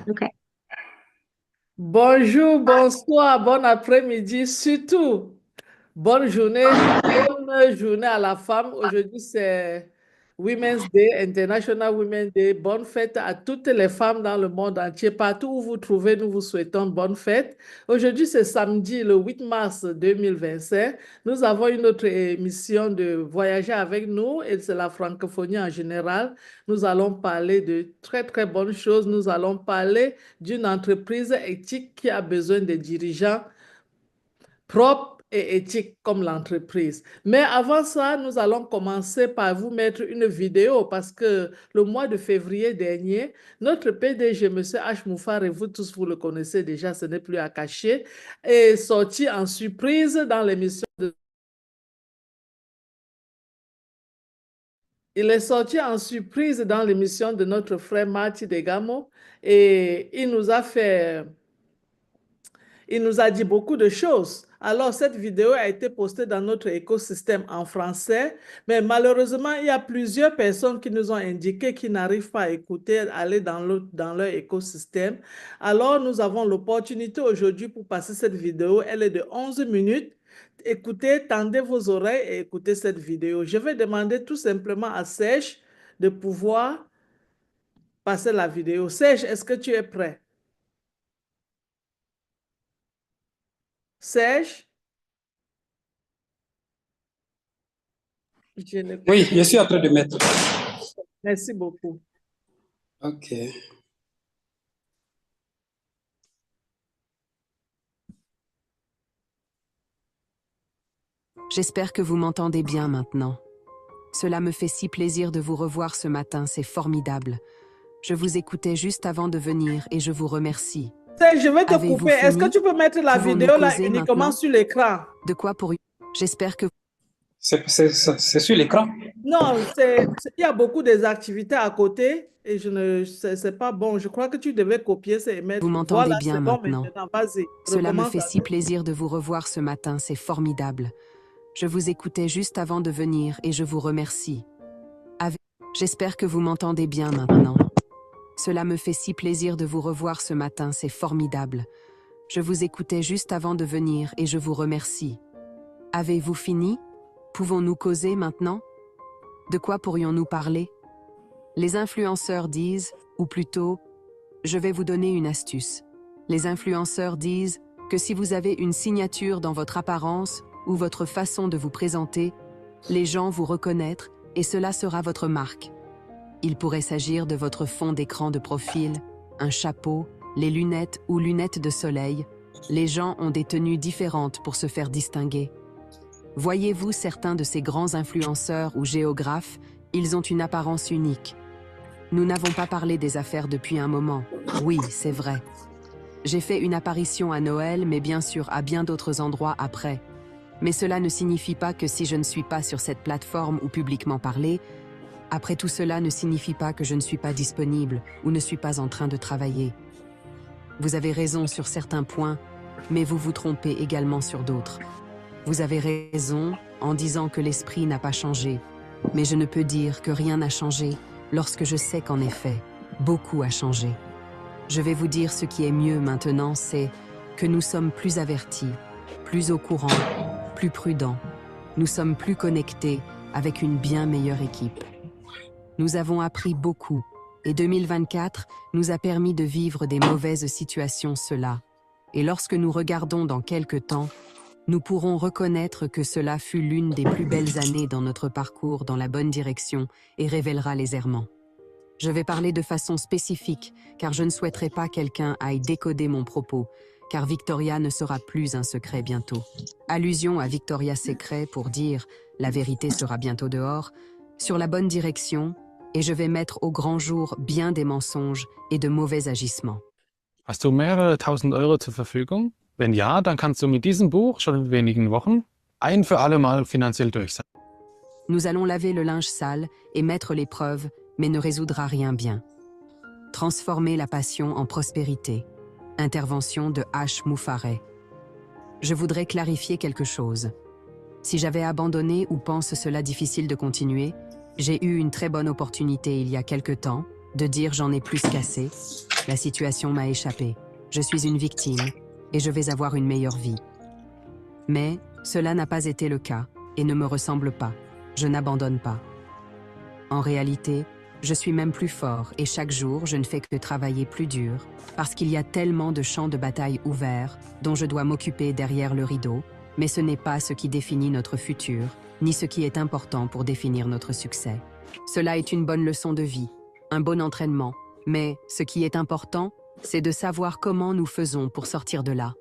Ok. Bonjour, bonsoir, bon après-midi, surtout bonne journée à la femme. Aujourd'hui, c'est Women's Day, International Women's Day. Bonne fête à toutes les femmes dans le monde entier. Partout où vous trouvez, nous vous souhaitons bonne fête. Aujourd'hui, c'est samedi, le 8 mars 2025. Nous avons une autre émission de Voyager avec nous et c'est la francophonie en général. Nous allons parler de très, très bonnes choses. Nous allons parler d'une entreprise éthique qui a besoin de dirigeants propres et éthiques comme l'entreprise. Mais avant ça, nous allons commencer par vous mettre une vidéo parce que le mois de février dernier, notre PDG, M. H. Moufar, et vous tous, vous le connaissez déjà, ce n'est plus à cacher, est sorti en surprise dans l'émission de... Il est sorti en surprise dans l'émission de notre frère Marty Degamo et il nous a dit beaucoup de choses. Alors, cette vidéo a été postée dans notre écosystème en français, mais malheureusement, il y a plusieurs personnes qui nous ont indiqué qu'ils n'arrivent pas à écouter, aller dans leur écosystème. Alors, nous avons l'opportunité aujourd'hui pour passer cette vidéo. Elle est de 11 minutes. Écoutez, tendez vos oreilles et écoutez cette vidéo. Je vais demander tout simplement à Serge de pouvoir passer la vidéo. Serge, est-ce que tu es prêt? Serge, je n'écoute Oui, pas. je suis en train de mettre. Merci beaucoup. Ok. J'espère que vous m'entendez bien maintenant. Cela me fait si plaisir de vous revoir ce matin, c'est formidable. Je vous écoutais juste avant de venir et je vous remercie. Je vais te Avez-vous couper. Est-ce que fini? tu peux mettre la Pouvons-nous vidéo là causer uniquement maintenant? sur l'écran? De quoi pour... J'espère que... C'est sur l'écran. Non, il y a beaucoup des activités à côté et c'est pas bon. Je crois que tu devais copier ça et Vous mettre. Voilà, m'entendez bien c'est bon maintenant. maintenant. Vas-y, Cela me recommence. fait si plaisir de vous revoir ce matin, c'est formidable. Je vous écoutais juste avant de venir et je vous remercie. J'espère que vous m'entendez bien maintenant. Cela me fait si plaisir de vous revoir ce matin, c'est formidable. Je vous écoutais juste avant de venir et je vous remercie. Avez-vous fini? Pouvons-nous causer maintenant? De quoi pourrions-nous parler? Les influenceurs disent, ou plutôt, je vais vous donner une astuce. Les influenceurs disent que si vous avez une signature dans votre apparence ou votre façon de vous présenter, les gens vous reconnaîtront et cela sera votre marque. Il pourrait s'agir de votre fond d'écran de profil, un chapeau, les lunettes ou lunettes de soleil. Les gens ont des tenues différentes pour se faire distinguer. Voyez-vous certains de ces grands influenceurs ou géographes, ils ont une apparence unique. Nous n'avons pas parlé des affaires depuis un moment. Oui, c'est vrai. J'ai fait une apparition à Noël, mais bien sûr à bien d'autres endroits après. Mais cela ne signifie pas que si je ne suis pas sur cette plateforme ou publiquement parler, après tout cela ne signifie pas que je ne suis pas disponible ou ne suis pas en train de travailler. Vous avez raison sur certains points, mais vous vous trompez également sur d'autres. Vous avez raison en disant que l'esprit n'a pas changé, mais je ne peux dire que rien n'a changé lorsque je sais qu'en effet, beaucoup a changé. Je vais vous dire ce qui est mieux maintenant, c'est que nous sommes plus avertis, plus au courant, plus prudents. Nous sommes plus connectés avec une bien meilleure équipe. Nous avons appris beaucoup et 2024 nous a permis de vivre des mauvaises situations cela. Et lorsque nous regardons dans quelques temps, nous pourrons reconnaître que cela fut l'une des plus belles années dans notre parcours dans la bonne direction et révélera les errements. Je vais parler de façon spécifique, car je ne souhaiterais pas quelqu'un aille décoder mon propos, car Victoria ne sera plus un secret bientôt. Allusion à Victoria's Secret pour dire « la vérité sera bientôt dehors », sur la bonne direction, et je vais mettre au grand jour bien des mensonges et de mauvais agissements. Hast du mehrere tausend Euro zur Verfügung? Wenn ja, dann kannst du mit diesem Buch schon in wenigen Wochen ein für alle Mal finanziell durch sein. Nous allons laver le linge sale et mettre les preuves, mais ne résoudra rien bien. Transformer la passion en prospérité. Intervention de H. Moufaré. Je voudrais clarifier quelque chose. Si j'avais abandonné ou pense cela difficile de continuer, j'ai eu une très bonne opportunité il y a quelque temps, de dire j'en ai plus qu'assez, la situation m'a échappé, je suis une victime et je vais avoir une meilleure vie. Mais cela n'a pas été le cas et ne me ressemble pas, je n'abandonne pas. En réalité, je suis même plus fort et chaque jour je ne fais que travailler plus dur parce qu'il y a tellement de champs de bataille ouverts dont je dois m'occuper derrière le rideau, mais ce n'est pas ce qui définit notre futur, ni ce qui est important pour définir notre succès. Cela est une bonne leçon de vie, un bon entraînement, mais ce qui est important, c'est de savoir comment nous faisons pour sortir de là.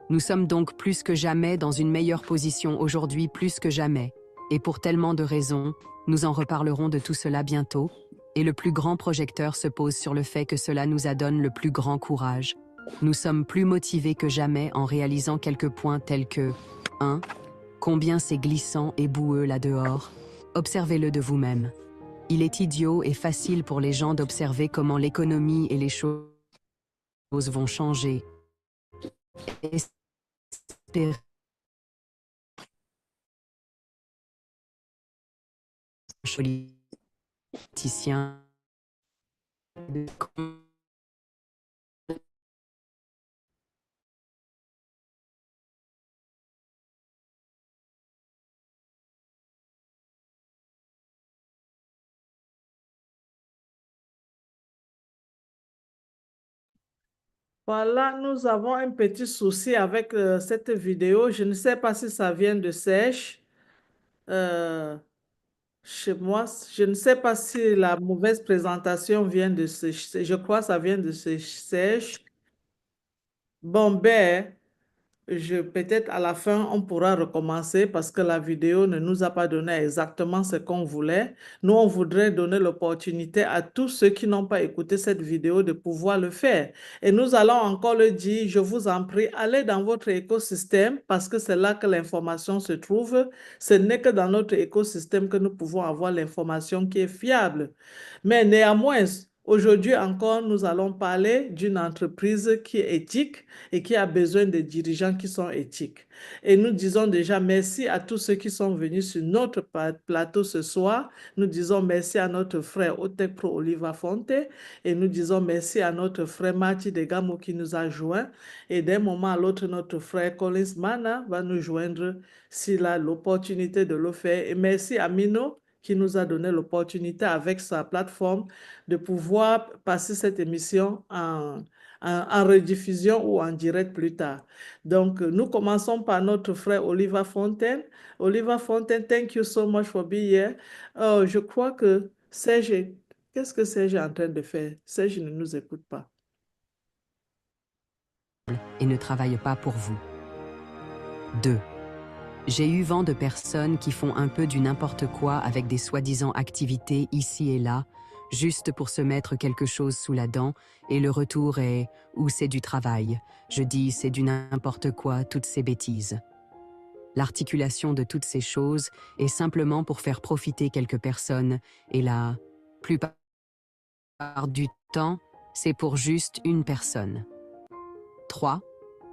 Nous sommes donc plus que jamais dans une meilleure position aujourd'hui, plus que jamais, et pour tellement de raisons, nous en reparlerons de tout cela bientôt, et le plus grand projecteur se pose sur le fait que cela nous adonne le plus grand courage. Nous sommes plus motivés que jamais en réalisant quelques points tels que 1. Combien c'est glissant et boueux là-dehors. Observez-le de vous-même. Il est idiot et facile pour les gens d'observer comment l'économie et les choses vont changer. Espérez. Politicien. Voilà, nous avons un petit souci avec cette vidéo. Je ne sais pas si ça vient de Sèche. Chez moi, je ne sais pas si la mauvaise présentation vient de Sèche. Je crois que ça vient de Sèche. Bon, ben, peut-être à la fin, on pourra recommencer parce que la vidéo ne nous a pas donné exactement ce qu'on voulait. Nous, on voudrait donner l'opportunité à tous ceux qui n'ont pas écouté cette vidéo de pouvoir le faire. Et nous allons encore le dire, je vous en prie, allez dans votre écosystème parce que c'est là que l'information se trouve. Ce n'est que dans notre écosystème que nous pouvons avoir l'information qui est fiable. Mais néanmoins, aujourd'hui encore, nous allons parler d'une entreprise qui est éthique et qui a besoin de dirigeants qui sont éthiques. Et nous disons déjà merci à tous ceux qui sont venus sur notre plateau ce soir. Nous disons merci à notre frère Otec Pro Oliva Fonte et nous disons merci à notre frère Marty Degamo qui nous a joints. Et d'un moment à l'autre, notre frère Collins Mana va nous joindre s'il a l'opportunité de le faire. Et merci à Mino qui nous a donné l'opportunité avec sa plateforme de pouvoir passer cette émission en rediffusion ou en direct plus tard. Donc, nous commençons par notre frère Oliva Fontaine. Oliva Fontaine, thank you so much for being here. Je crois que Serge, qu'est-ce que Serge est en train de faire? Serge ne nous écoute pas. Et ne travaille pas pour vous. 2. J'ai eu vent de personnes qui font un peu du n'importe quoi avec des soi-disant activités ici et là, juste pour se mettre quelque chose sous la dent, et le retour est « ou c'est du travail ». Je dis « c'est du n'importe quoi, toutes ces bêtises ». L'articulation de toutes ces choses est simplement pour faire profiter quelques personnes, et la plupart du temps, c'est pour juste une personne. 3.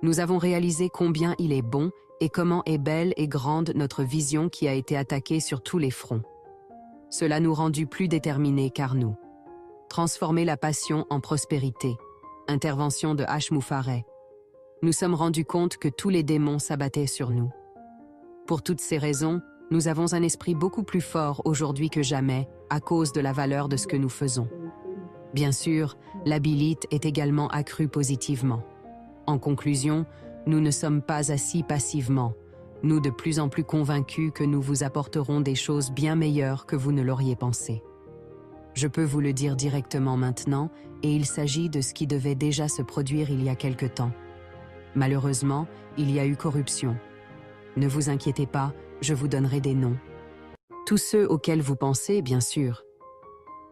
Nous avons réalisé combien il est bon et comment est belle et grande notre vision qui a été attaquée sur tous les fronts. Cela nous rendu plus déterminés car nous. Transformer la passion en prospérité. Intervention de H. Moufareh. Nous sommes rendus compte que tous les démons s'abattaient sur nous. Pour toutes ces raisons, nous avons un esprit beaucoup plus fort aujourd'hui que jamais à cause de la valeur de ce que nous faisons. Bien sûr, l'habilité est également accrue positivement. En conclusion, nous ne sommes pas assis passivement, nous de plus en plus convaincus que nous vous apporterons des choses bien meilleures que vous ne l'auriez pensé. Je peux vous le dire directement maintenant, et il s'agit de ce qui devait déjà se produire il y a quelque temps. Malheureusement, il y a eu corruption. Ne vous inquiétez pas, je vous donnerai des noms. Tous ceux auxquels vous pensez, bien sûr.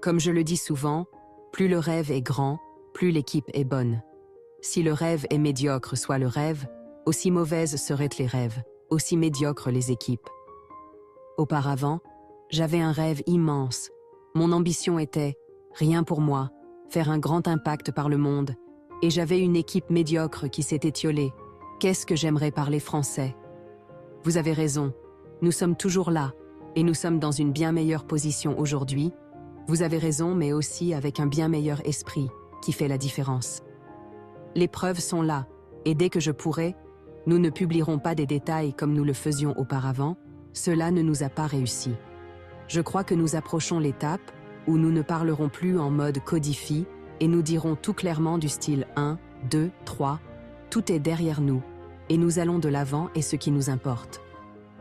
Comme je le dis souvent, plus le rêve est grand, plus l'équipe est bonne. Si le rêve est médiocre, soit le rêve, aussi mauvaises seraient les rêves, aussi médiocres les équipes. Auparavant, j'avais un rêve immense. Mon ambition était, rien pour moi, faire un grand impact par le monde, et j'avais une équipe médiocre qui s'est étiolée. Qu'est-ce que j'aimerais parler français? Vous avez raison, nous sommes toujours là, et nous sommes dans une bien meilleure position aujourd'hui, Vous avez raison, mais aussi avec un bien meilleur esprit qui fait la différence. Les preuves sont là, et dès que je pourrai, nous ne publierons pas des détails comme nous le faisions auparavant, cela ne nous a pas réussi. Je crois que nous approchons l'étape où nous ne parlerons plus en mode codifie et nous dirons tout clairement du style 1, 2, 3, tout est derrière nous, et nous allons de l'avant et ce qui nous importe.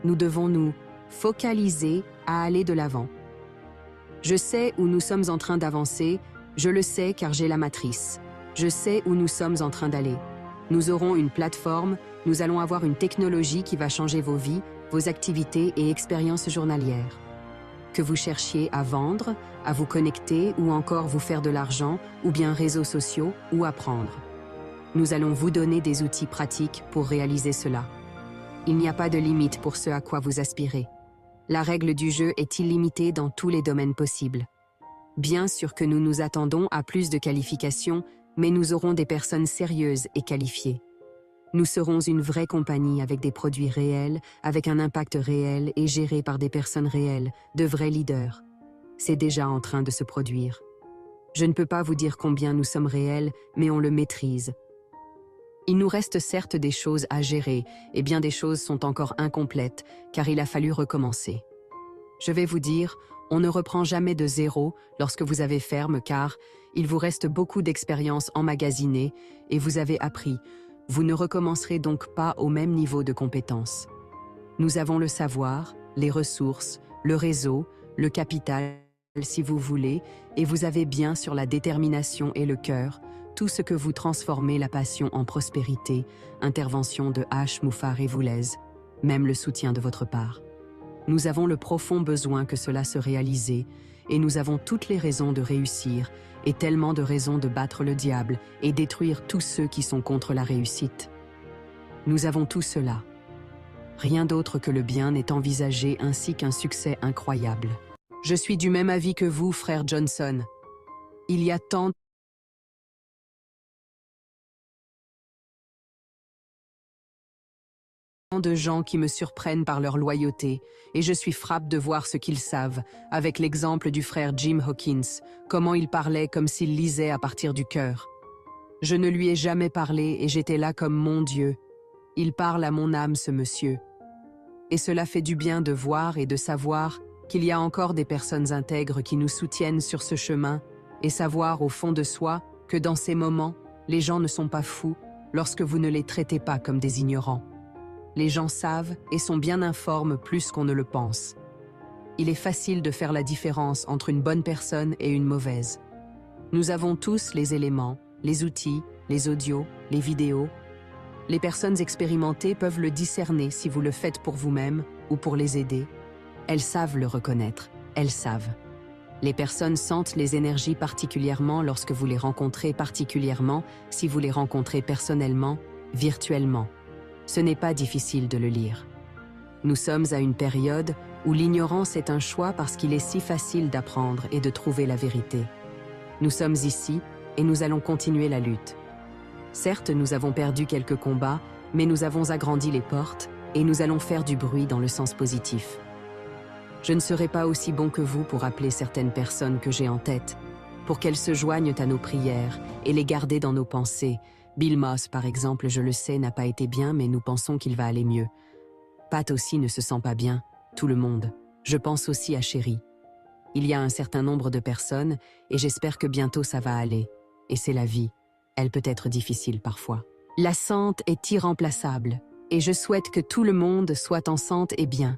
Nous devons nous focaliser à aller de l'avant. Je sais où nous sommes en train d'avancer, je le sais car j'ai la matrice. Je sais où nous sommes en train d'aller. Nous aurons une plateforme, nous allons avoir une technologie qui va changer vos vies, vos activités et expériences journalières. Que vous cherchiez à vendre, à vous connecter ou encore vous faire de l'argent, ou bien réseaux sociaux, ou apprendre. Nous allons vous donner des outils pratiques pour réaliser cela. Il n'y a pas de limite pour ce à quoi vous aspirez. La règle du jeu est illimitée dans tous les domaines possibles. Bien sûr que nous nous attendons à plus de qualifications, mais nous aurons des personnes sérieuses et qualifiées. Nous serons une vraie compagnie avec des produits réels, avec un impact réel et gérés par des personnes réelles, de vrais leaders. C'est déjà en train de se produire. Je ne peux pas vous dire combien nous sommes réels, mais on le maîtrise. Il nous reste certes des choses à gérer, et bien des choses sont encore incomplètes, car il a fallu recommencer. Je vais vous dire, on ne reprend jamais de zéro lorsque vous avez ferme, car il vous reste beaucoup d'expérience emmagasinée et vous avez appris. Vous ne recommencerez donc pas au même niveau de compétence. Nous avons le savoir, les ressources, le réseau, le capital, si vous voulez, et vous avez bien sûr la détermination et le cœur, tout ce que vous transformez la passion en prospérité, intervention de H. Moufar et Voulez, même le soutien de votre part. Nous avons le profond besoin que cela se réalise, et nous avons toutes les raisons de réussir, et tellement de raisons de battre le diable et détruire tous ceux qui sont contre la réussite. Nous avons tout cela. Rien d'autre que le bien n'est envisagé ainsi qu'un succès incroyable. Je suis du même avis que vous, frère Johnson. Il y a tant de gens qui me surprennent par leur loyauté, et je suis frappé de voir ce qu'ils savent, avec l'exemple du frère Jim Hawkins, comment il parlait comme s'il lisait à partir du cœur. Je ne lui ai jamais parlé et j'étais là comme mon Dieu. Il parle à mon âme, ce monsieur. Et cela fait du bien de voir et de savoir qu'il y a encore des personnes intègres qui nous soutiennent sur ce chemin, et savoir au fond de soi que dans ces moments, les gens ne sont pas fous lorsque vous ne les traitez pas comme des ignorants. Les gens savent et sont bien informés plus qu'on ne le pense. Il est facile de faire la différence entre une bonne personne et une mauvaise. Nous avons tous les éléments, les outils, les audios, les vidéos. Les personnes expérimentées peuvent le discerner si vous le faites pour vous-même ou pour les aider. Elles savent le reconnaître, elles savent. Les personnes sentent les énergies particulièrement lorsque vous les rencontrez, particulièrement si vous les rencontrez personnellement, virtuellement. Ce n'est pas difficile de le lire. Nous sommes à une période où l'ignorance est un choix parce qu'il est si facile d'apprendre et de trouver la vérité. Nous sommes ici et nous allons continuer la lutte. Certes, nous avons perdu quelques combats, mais nous avons agrandi les portes et nous allons faire du bruit dans le sens positif. Je ne serai pas aussi bon que vous pour appeler certaines personnes que j'ai en tête, pour qu'elles se joignent à nos prières et les garder dans nos pensées. Bill Moss, par exemple, je le sais, n'a pas été bien, mais nous pensons qu'il va aller mieux. Pat aussi ne se sent pas bien, tout le monde. Je pense aussi à Chérie. Il y a un certain nombre de personnes, et j'espère que bientôt ça va aller. Et c'est la vie. Elle peut être difficile parfois. La santé est irremplaçable, et je souhaite que tout le monde soit en santé et bien.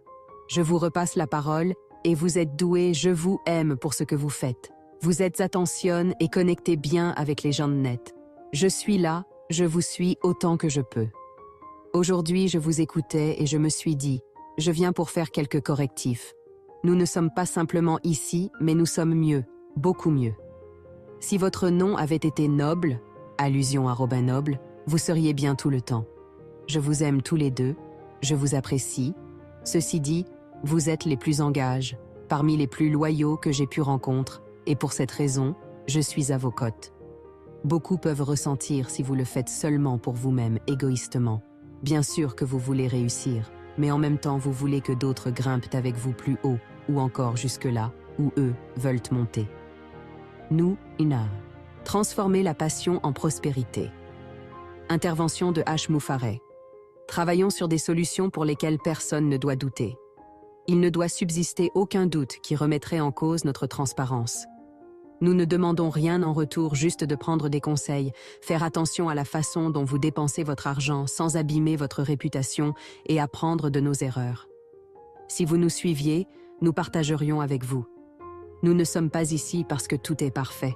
Je vous repasse la parole, et vous êtes doués, je vous aime pour ce que vous faites. Vous êtes attentionne et connectez bien avec les gens de net. Je suis là, je vous suis autant que je peux. Aujourd'hui, je vous écoutais et je me suis dit, je viens pour faire quelques correctifs. Nous ne sommes pas simplement ici, mais nous sommes mieux, beaucoup mieux. Si votre nom avait été Noble, allusion à Robin Noble, vous seriez bien tout le temps. Je vous aime tous les deux, je vous apprécie. Ceci dit, vous êtes les plus engagés, parmi les plus loyaux que j'ai pu rencontrer, et pour cette raison, je suis à vos côtés. Beaucoup peuvent ressentir si vous le faites seulement pour vous-même, égoïstement. Bien sûr que vous voulez réussir, mais en même temps vous voulez que d'autres grimpent avec vous plus haut, ou encore jusque-là, où eux veulent monter. Nous, INA, transformer la passion en prospérité. Intervention de H. Moufareh. Travaillons sur des solutions pour lesquelles personne ne doit douter. Il ne doit subsister aucun doute qui remettrait en cause notre transparence. Nous ne demandons rien en retour, juste de prendre des conseils, faire attention à la façon dont vous dépensez votre argent sans abîmer votre réputation et apprendre de nos erreurs. Si vous nous suiviez, nous partagerions avec vous. Nous ne sommes pas ici parce que tout est parfait.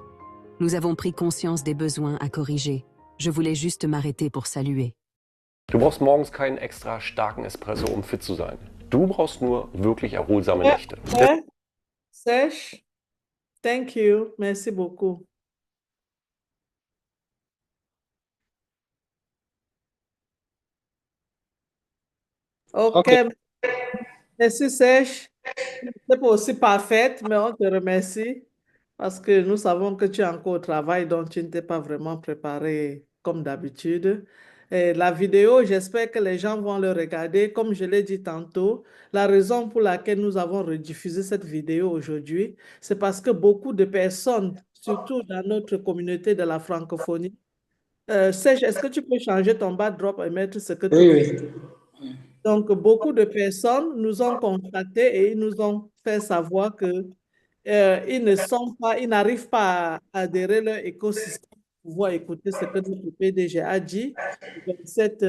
Nous avons pris conscience des besoins à corriger. Je voulais juste m'arrêter pour saluer. Du brauchst morgens keinen extra starken Espresso, um fit zu sein. Du brauchst nur wirklich erholsame Nächte. Sèche, thank you, merci beaucoup. Ok, merci Sèche. C'est pas aussi parfaite, mais on te remercie parce que nous savons que tu es encore au travail, donc tu ne t'es pas vraiment préparé comme d'habitude. Et la vidéo, j'espère que les gens vont le regarder. Comme je l'ai dit tantôt, la raison pour laquelle nous avons rediffusé cette vidéo aujourd'hui, c'est parce que beaucoup de personnes, surtout dans notre communauté de la francophonie, Serge, est-ce que tu peux changer ton backdrop et mettre ce que tu veux? Oui. Donc, beaucoup de personnes nous ont contactés et ils nous ont fait savoir que ils ne sont pas, ils n'arrivent pas à adhérer leur écosystème pour pouvoir écouter ce que notre PDG a dit le 27,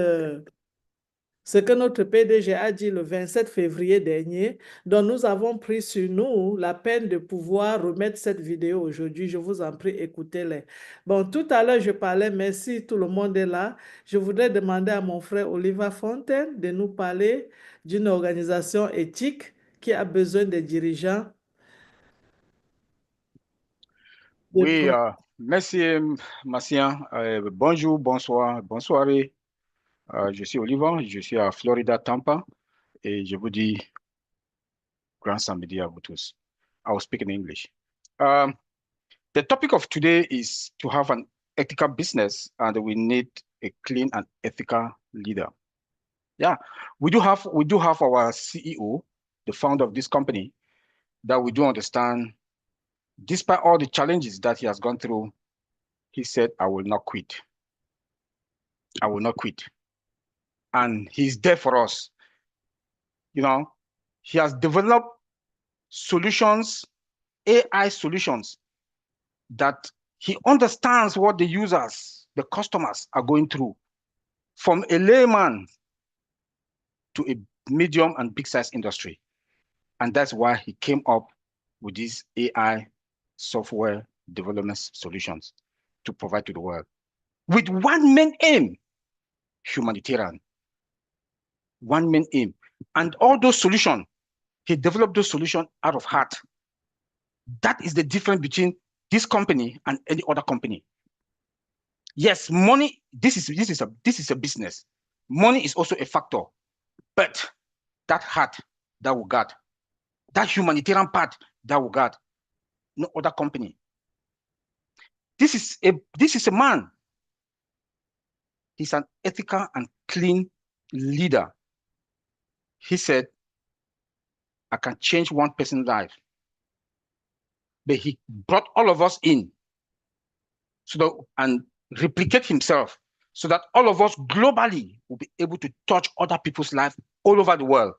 ce que notre PDG a dit le 27 février dernier. Donc, nous avons pris sur nous la peine de pouvoir remettre cette vidéo aujourd'hui. Je vous en prie, écoutez-les. Bon, tout à l'heure, je parlais, merci, tout le monde est là. Je voudrais demander à mon frère Oliver Fontaine de nous parler d'une organisation éthique qui a besoin des dirigeants. Oui, merci Marcienne. Bonjour, bonsoir, bonne soirée. Je suis Oliver, je suis à Florida, Tampa, et je vous dis grand samedi à vous tous. I will speak in English. The topic of today is to have an ethical business, and we need a clean and ethical leader. Yeah, we do have our CEO, the founder of this company, that we do understand. Despite all the challenges that he has gone through, he said, I will not quit. I will not quit. And he's there for us. You know, he has developed solutions, AI solutions, that he understands what the users, the customers are going through, from a layman to a medium and big size industry. And that's why he came up with these AI software development solutions to provide to the world with one main aim: humanitarian. One main aim. And all those solutions, he developed those solutions out of heart. That is the difference between this company and any other company. Yes, money, this is a business. Money is also a factor, but that heart that we got, that humanitarian part that we got, no other company. This is a man. He's an ethical and clean leader. He said, I can change one person's life. But he brought all of us in so that, and replicate himself so that all of us globally will be able to touch other people's lives all over the world.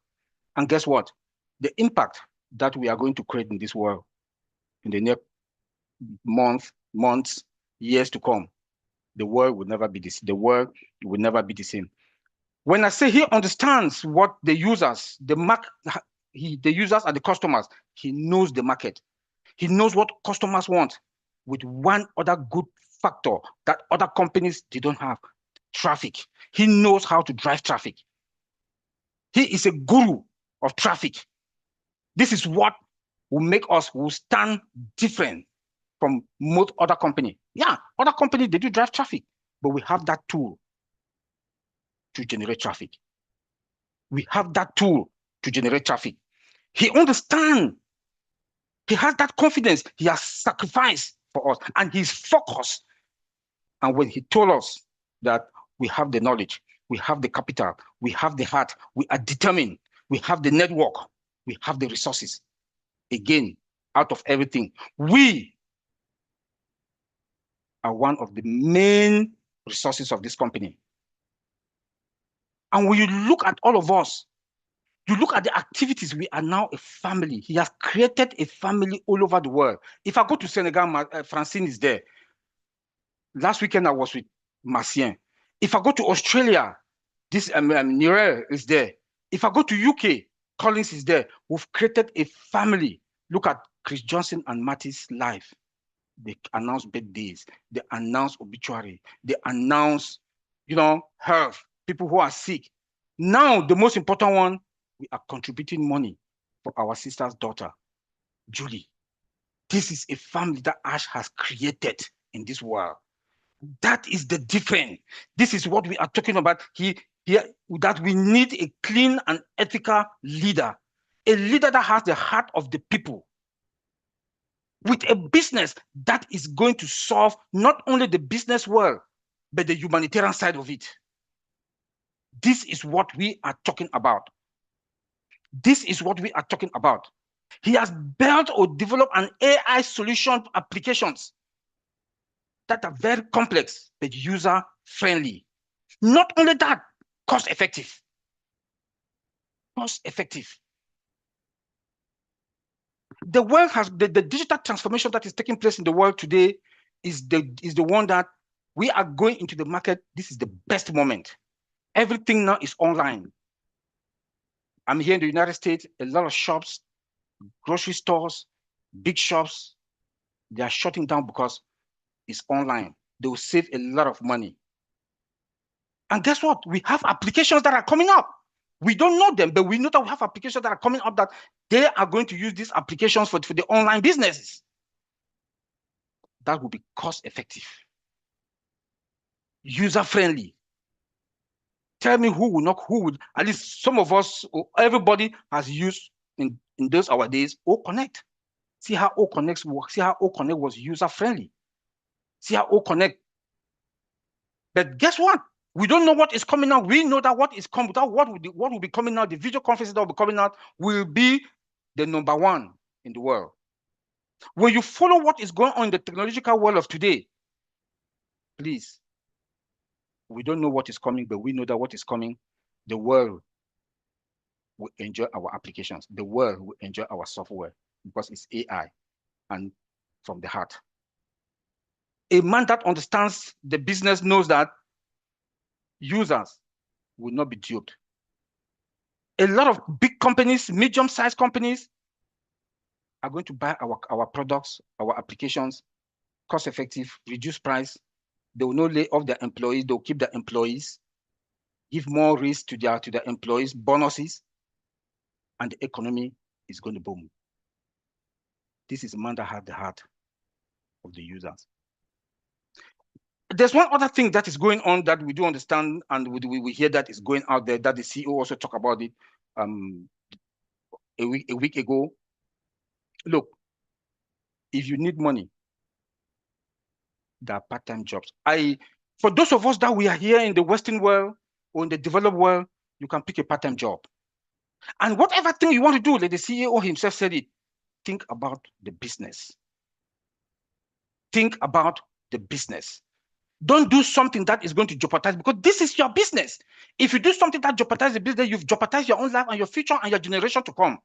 And guess what? The impact that we are going to create in this world in the next months, years to come, the world will never be this. The world will never be the same. When I say he understands what the users, the users are the customers, he knows the market. He knows what customers want, with one other good factor that other companies, they don't have: traffic. He knows how to drive traffic. He is a guru of traffic. This is what will make us will stand different from most other companies. Yeah, other companies, they do drive traffic, but we have that tool to generate traffic. We have that tool to generate traffic. He understands. He has that confidence. He has sacrificed for us, and he's focused. And when he told us that we have the knowledge, we have the capital, we have the heart, we are determined, we have the network, we have the resources. Again, out of everything. We are one of the main resources of this company. And when you look at all of us, you look at the activities, we are now a family. He has created a family all over the world. If I go to Senegal, Francine is there. Last weekend, I was with Marcienne. If I go to Australia, this Nirel is there. If I go to UK, Collins is there. We've created a family. Look at Chris Johnson and Matty's life. They announce birthdays. They announce obituary. They announce, health, people who are sick. Now, the most important one, we are contributing money for our sister's daughter, Julie. This is a family that Ash has created in this world. That is the difference. This is what we are talking about here, that we need a clean and ethical leader, a leader that has the heart of the people, with a business that is going to solve not only the business world, but the humanitarian side of it. This is what we are talking about. This is what we are talking about. He has built or developed an AI solution applications that are very complex, but user-friendly. Not only that, cost-effective. Cost-effective. The world has the digital transformation that is taking place in the world today is the one that we are going into the market. This is the best moment. Everything now is online. I'm here in the United States, a lot of shops, grocery stores, big shops, they are shutting down because it's online. They will save a lot of money. And guess what? We have applications that are coming up. We don't know them, but we know that we have applications that are coming up that they are going to use these applications for the online businesses. That will be cost effective, user-friendly. Tell me who would, at least some of us, or everybody has used in those our days, O-Connect. See how O-Connect works. See how O-Connect was user-friendly. See how O-Connect. But guess what? We don't know what is coming out. We know that what is coming out, what will be coming out, the video conferences that will be coming out will be the #1 in the world. When you follow what is going on in the technological world of today, please, we don't know what is coming, but we know that what is coming, the world will enjoy our applications. The world will enjoy our software because it's AI and from the heart. A man that understands the business knows that users will not be duped. A lot of big companies, medium-sized companies are going to buy our products, our applications, cost-effective, reduced price. They will not lay off their employees. They'll keep their employees, give more risk to their employees, bonuses, and the economy is going to boom. This is a man that has the heart of the users. There's one other thing that is going on that we do understand, and we hear that is going out there, that the CEO also talked about it a week ago. Look, if you need money, there are part-time jobs. For those of us that we are here in the Western world or in the developed world, you can pick a part-time job. And whatever thing you want to do, like the CEO himself said it, think about the business. Think about the business. Don't do something that is going to jeopardize, because this is your business. If you do something that jeopardizes the business, you've jeopardized your own life and your future and your generation to come.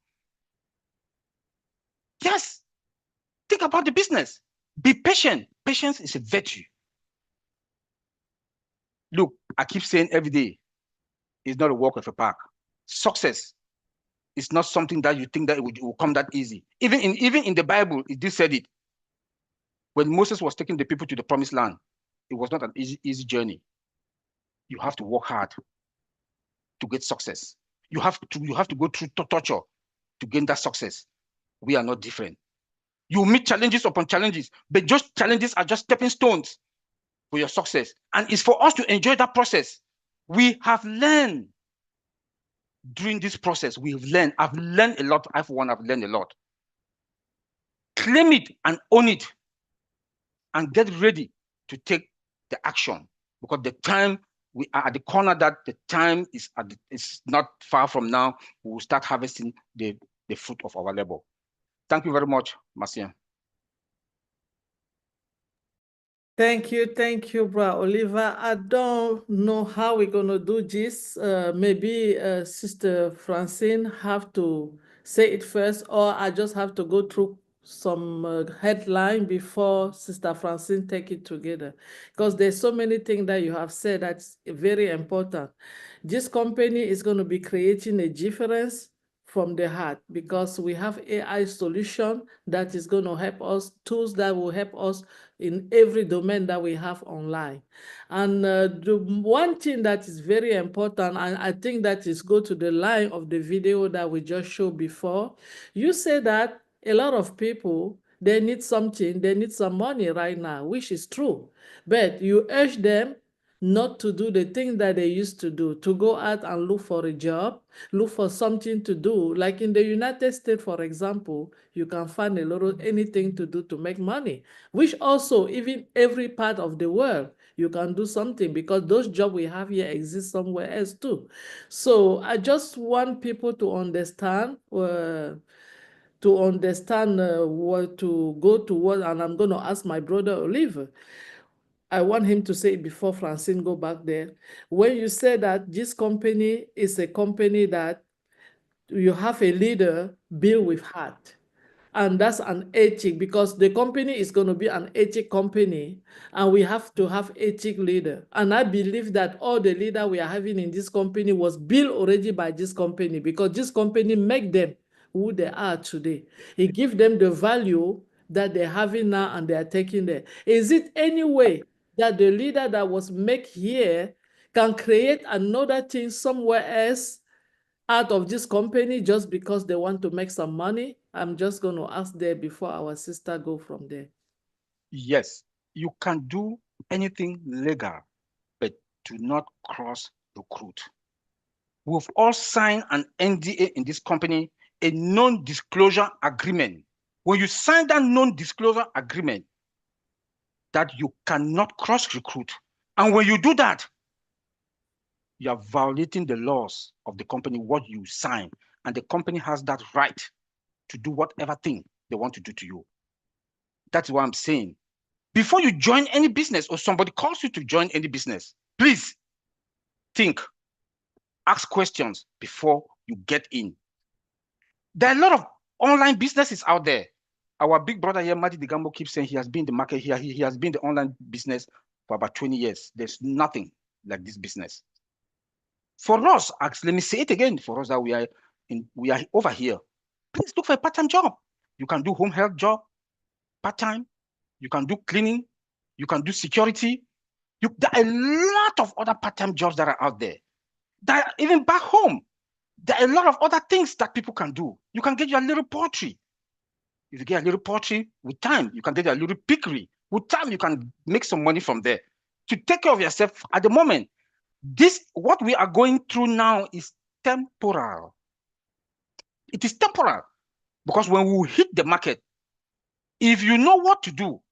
Yes, think about the business. Be patient. Patience is a virtue. Look, I keep saying every day, it's not a walk of a park. Success is not something that you think that it will come that easy. Even in the Bible, it did said it. When Moses was taking the people to the promised land, it was not an easy journey. You have to work hard to get success. You have to go through torture to gain that success. We are not different. You meet challenges upon challenges, but just challenges are just stepping stones for your success. And it's for us to enjoy that process. We have learned during this process. I've learned a lot. I've learned a lot. Claim it and own it and get ready to take the action, because the time we are at the corner, that the time is not far from now. We will start harvesting the fruit of our labor. Thank you very much. Marcienne. Thank you, Bro Oliver. I don't know how we're going to do this. Maybe Sister Francine have to say it first, or I just have to go through some headline before Sister Francine take it together. Because there's so many things that you have said that's very important. This company is going to be creating a difference from the heart, because we have AI solution that is going to help us, tools that will help us in every domain that we have online. And the one thing that is very important, and I think that is go to the line of the video that we just showed before. You say that a lot of people, they need something, they need some money right now, which is true. But you urge them not to do the thing that they used to do, to go out and look for a job, look for something to do. Like in the United States, for example, you can find a little anything to do to make money, which also even every part of the world, you can do something, because those jobs we have here exist somewhere else too. So I just want people to understand what to go to what, and I'm going to ask my brother Oliver. I want him to say it before Francine go back there. When you say that this company is a company that you have a leader built with heart, and that's an ethic, because the company is going to be an ethic company, and we have to have ethic leader. And I believe that all the leader we are having in this company was built already by this company, because this company make them who they are today. It gives them the value that they're having now and they are taking there. Is it any way that the leader that was made here can create another thing somewhere else out of this company just because they want to make some money? I'm just going to ask there before our sister go from there. Yes, you can do anything legal, but do not cross recruit. We've all signed an NDA in this company, a non-disclosure agreement. When you sign that non-disclosure agreement, that you cannot cross recruit. And when you do that, you are violating the laws of the company, what you sign. And the company has that right to do whatever thing they want to do to you. That's what I'm saying. Before you join any business or somebody calls you to join any business, please think, ask questions before you get in. There are a lot of online businesses out there. Our big brother here, Madi Digambo, keeps saying he has been in the market here. He has been in the online business for about 20 years. There's nothing like this business. For us, let me say it again, for us that we are over here, please look for a part-time job. You can do home health job, part-time. You can do cleaning. You can do security. There are a lot of other part-time jobs that are out there. That even back home, there are a lot of other things that people can do. You can get your little poultry. If you get a little poultry, with time, you can get a little piggery. With time, you can make some money from there. To take care of yourself at the moment, what we are going through now is temporal. It is temporal, because when we hit the market, if you know what to do,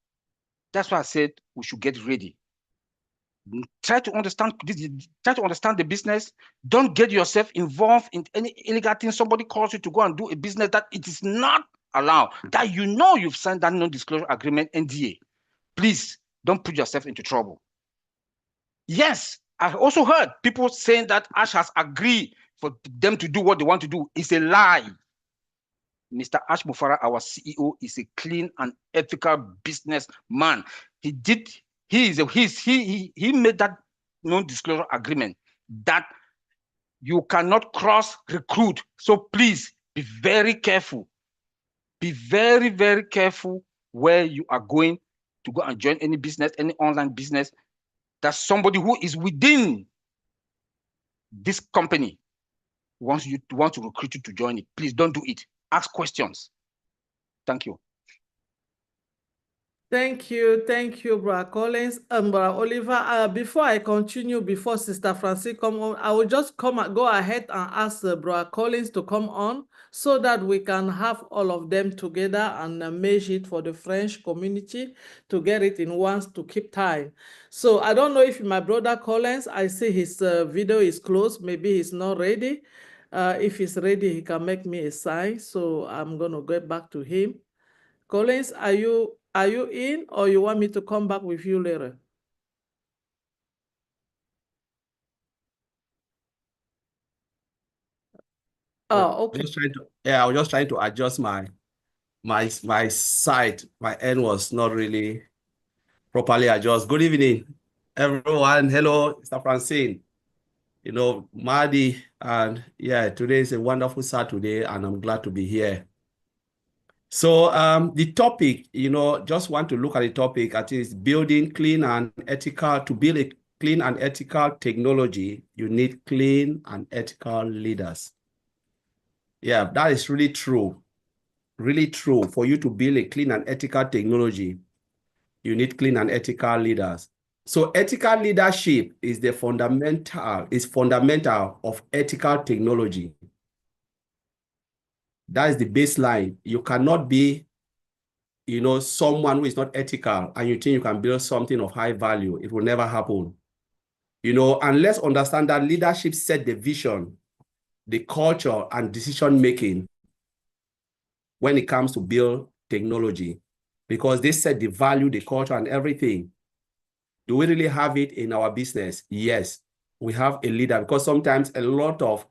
that's why I said we should get ready. Try to understand this, try to understand the business. Don't get yourself involved in any illegal thing. Somebody calls you to go and do a business that it is not allowed, that you know you've signed that non-disclosure agreement, NDA. Please don't put yourself into trouble. Yes, I also heard people saying that Ash has agreed for them to do what they want to do. It's a lie. Mr. Ash Mufara, our CEO, is a clean and ethical businessman. He made that non-disclosure agreement that you cannot cross recruit. So please be very careful. Be very, very careful where you are going to go and join any business, any online business. That somebody who is within this company wants to recruit you to join it. Please don't do it. Ask questions. Thank you. Thank you, Bra Collins and Bra Oliver. Before I continue, before Sister Francie come on, I will just go ahead and ask Bra Collins to come on so that we can have all of them together and measure it for the French community to get it in once to keep time. So I don't know if my brother Collins, I see his video is closed. Maybe he's not ready. If he's ready, he can make me a sign. So I'm going to get back to him. Collins, are you in, or you want me to come back with you later? Oh, okay. I was just trying to adjust my site. My end was not really properly adjusted. Good evening, everyone. Hello, Mr. Francine. You know, Madi, and yeah, today is a wonderful Saturday, and I'm glad to be here. So the topic, you know, just want to look at the topic. That is building clean and ethical. To build a clean and ethical technology, you need clean and ethical leaders. Yeah, that is really true. Really true. For you to build a clean and ethical technology, you need clean and ethical leaders. So ethical leadership is the fundamental of ethical technology. That is the baseline. You cannot be, you know, someone who is not ethical and you think you can build something of high value. It will never happen. You know, and let's understand that leadership set the vision, the culture, and decision-making when it comes to build technology, because they set the value, the culture, and everything. Do we really have it in our business? Yes, we have a leader, because sometimes a lot of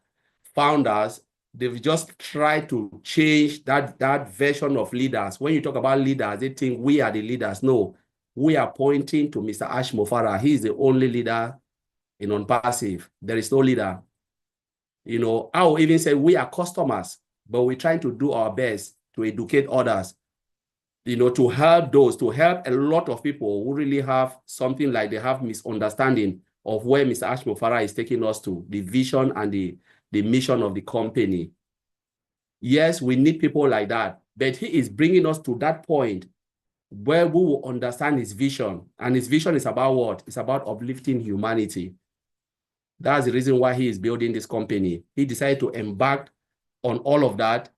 founders, they've just tried to change that version of leaders. When you talk about leaders, they think we are the leaders. No, we are pointing to Mr. Ash Mofara. He is the only leader in ONPASSIVE. There is no leader. You know, I will even say we are customers, but we're trying to do our best to educate others, you know, to help a lot of people who really have something like they have misunderstanding of where Mr. Ash Mofara is taking us to, the vision and the mission of the company. Yes, we need people like that, but he is bringing us to that point where we will understand his vision. And his vision is about what? It's about uplifting humanity. That's the reason why he is building this company. He decided to embark on all of that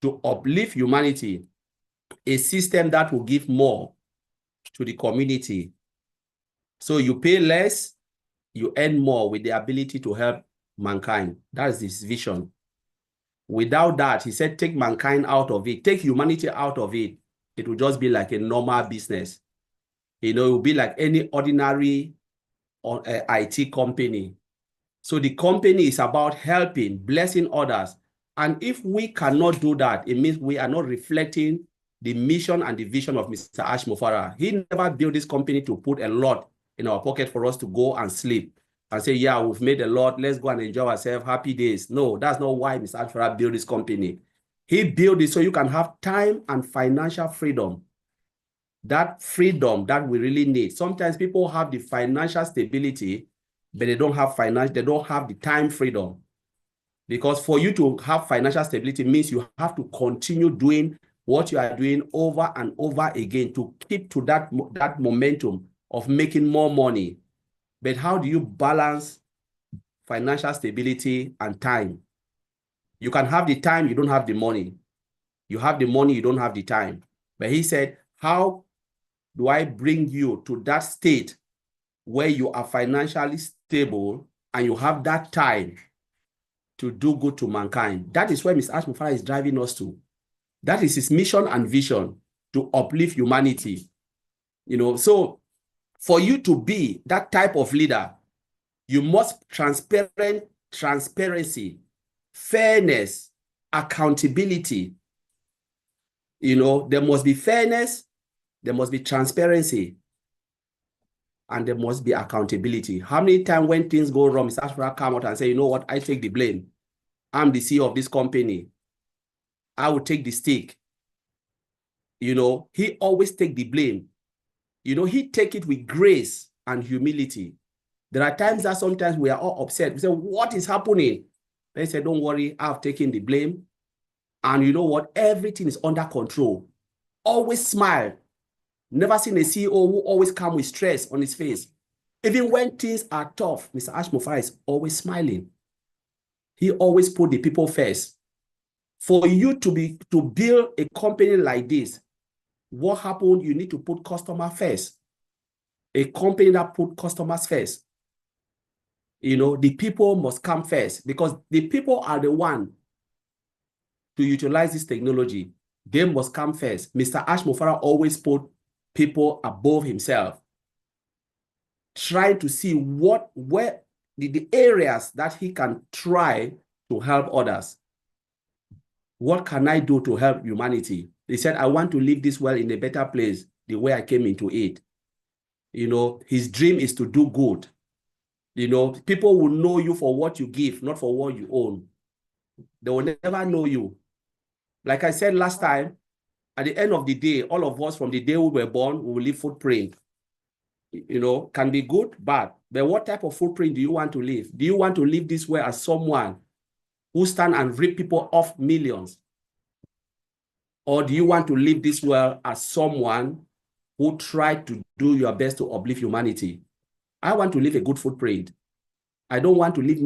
to uplift humanity, a system that will give more to the community. So you pay less, you earn more with the ability to help mankind. That's his vision. Without that, he said, take mankind out of it, take humanity out of it. It will just be like a normal business. You know, it will be like any ordinary IT company. So the company is about helping, blessing others. And if we cannot do that, it means we are not reflecting the mission and the vision of Mr. Ash Mofara. He never built this company to put a lot in our pocket for us to go and sleep and say, yeah, we've made a lot, let's go and enjoy ourselves, happy days. No, that's not why Mr. Ash Mofara built this company. He built it so you can have time and financial freedom. That freedom that we really need. Sometimes people have the financial stability, but they don't have the time freedom. Because for you to have financial stability means you have to continue doing what you are doing over and over again to keep to that momentum of making more money. But how do you balance financial stability and time? You can have the time, you don't have the money. You have the money, you don't have the time. But he said, how do I bring you to that state where you are financially stable and you have that time to do good to mankind? That is where Mr. Ash Mofara is driving us to. That is his mission and vision, to uplift humanity. You know, so for you to be that type of leader, you must transparency, fairness, accountability. You know, there must be fairness, there must be transparency, and there must be accountability. How many times when things go wrong, Mr. Ash Mofara come out and say, you know what, I take the blame. I'm the CEO of this company. I will take the stick. You know, he always take the blame. You know, he take it with grace and humility. There are times that sometimes we are all upset. We say, what is happening? They say, don't worry, I've taken the blame. And you know what? Everything is under control. Always smile. Never seen a CEO who always come with stress on his face. Even when things are tough, Mr. Ash Mofara is always smiling. He always put the people first. For you to build a company like this, what happened? You need to put customer first. A company that put customers first. You know, the people must come first, because the people are the one to utilize this technology. They must come first. Mr. Ash Mufara always put people above himself, trying to see where the areas that he can try to help others. What can I do to help humanity? He said, I want to leave this world in a better place, the way I came into it. You know, his dream is to do good. You know, people will know you for what you give, not for what you own. They will never know you. Like I said last time, at the end of the day, all of us from the day we were born, we will leave footprint. You know, can be good, bad. But what type of footprint do you want to leave? Do you want to live this way as someone who stand and rip people off millions? Or do you want to live this world as someone who tried to do your best to uplift humanity? I want to leave a good footprint. I don't want to leave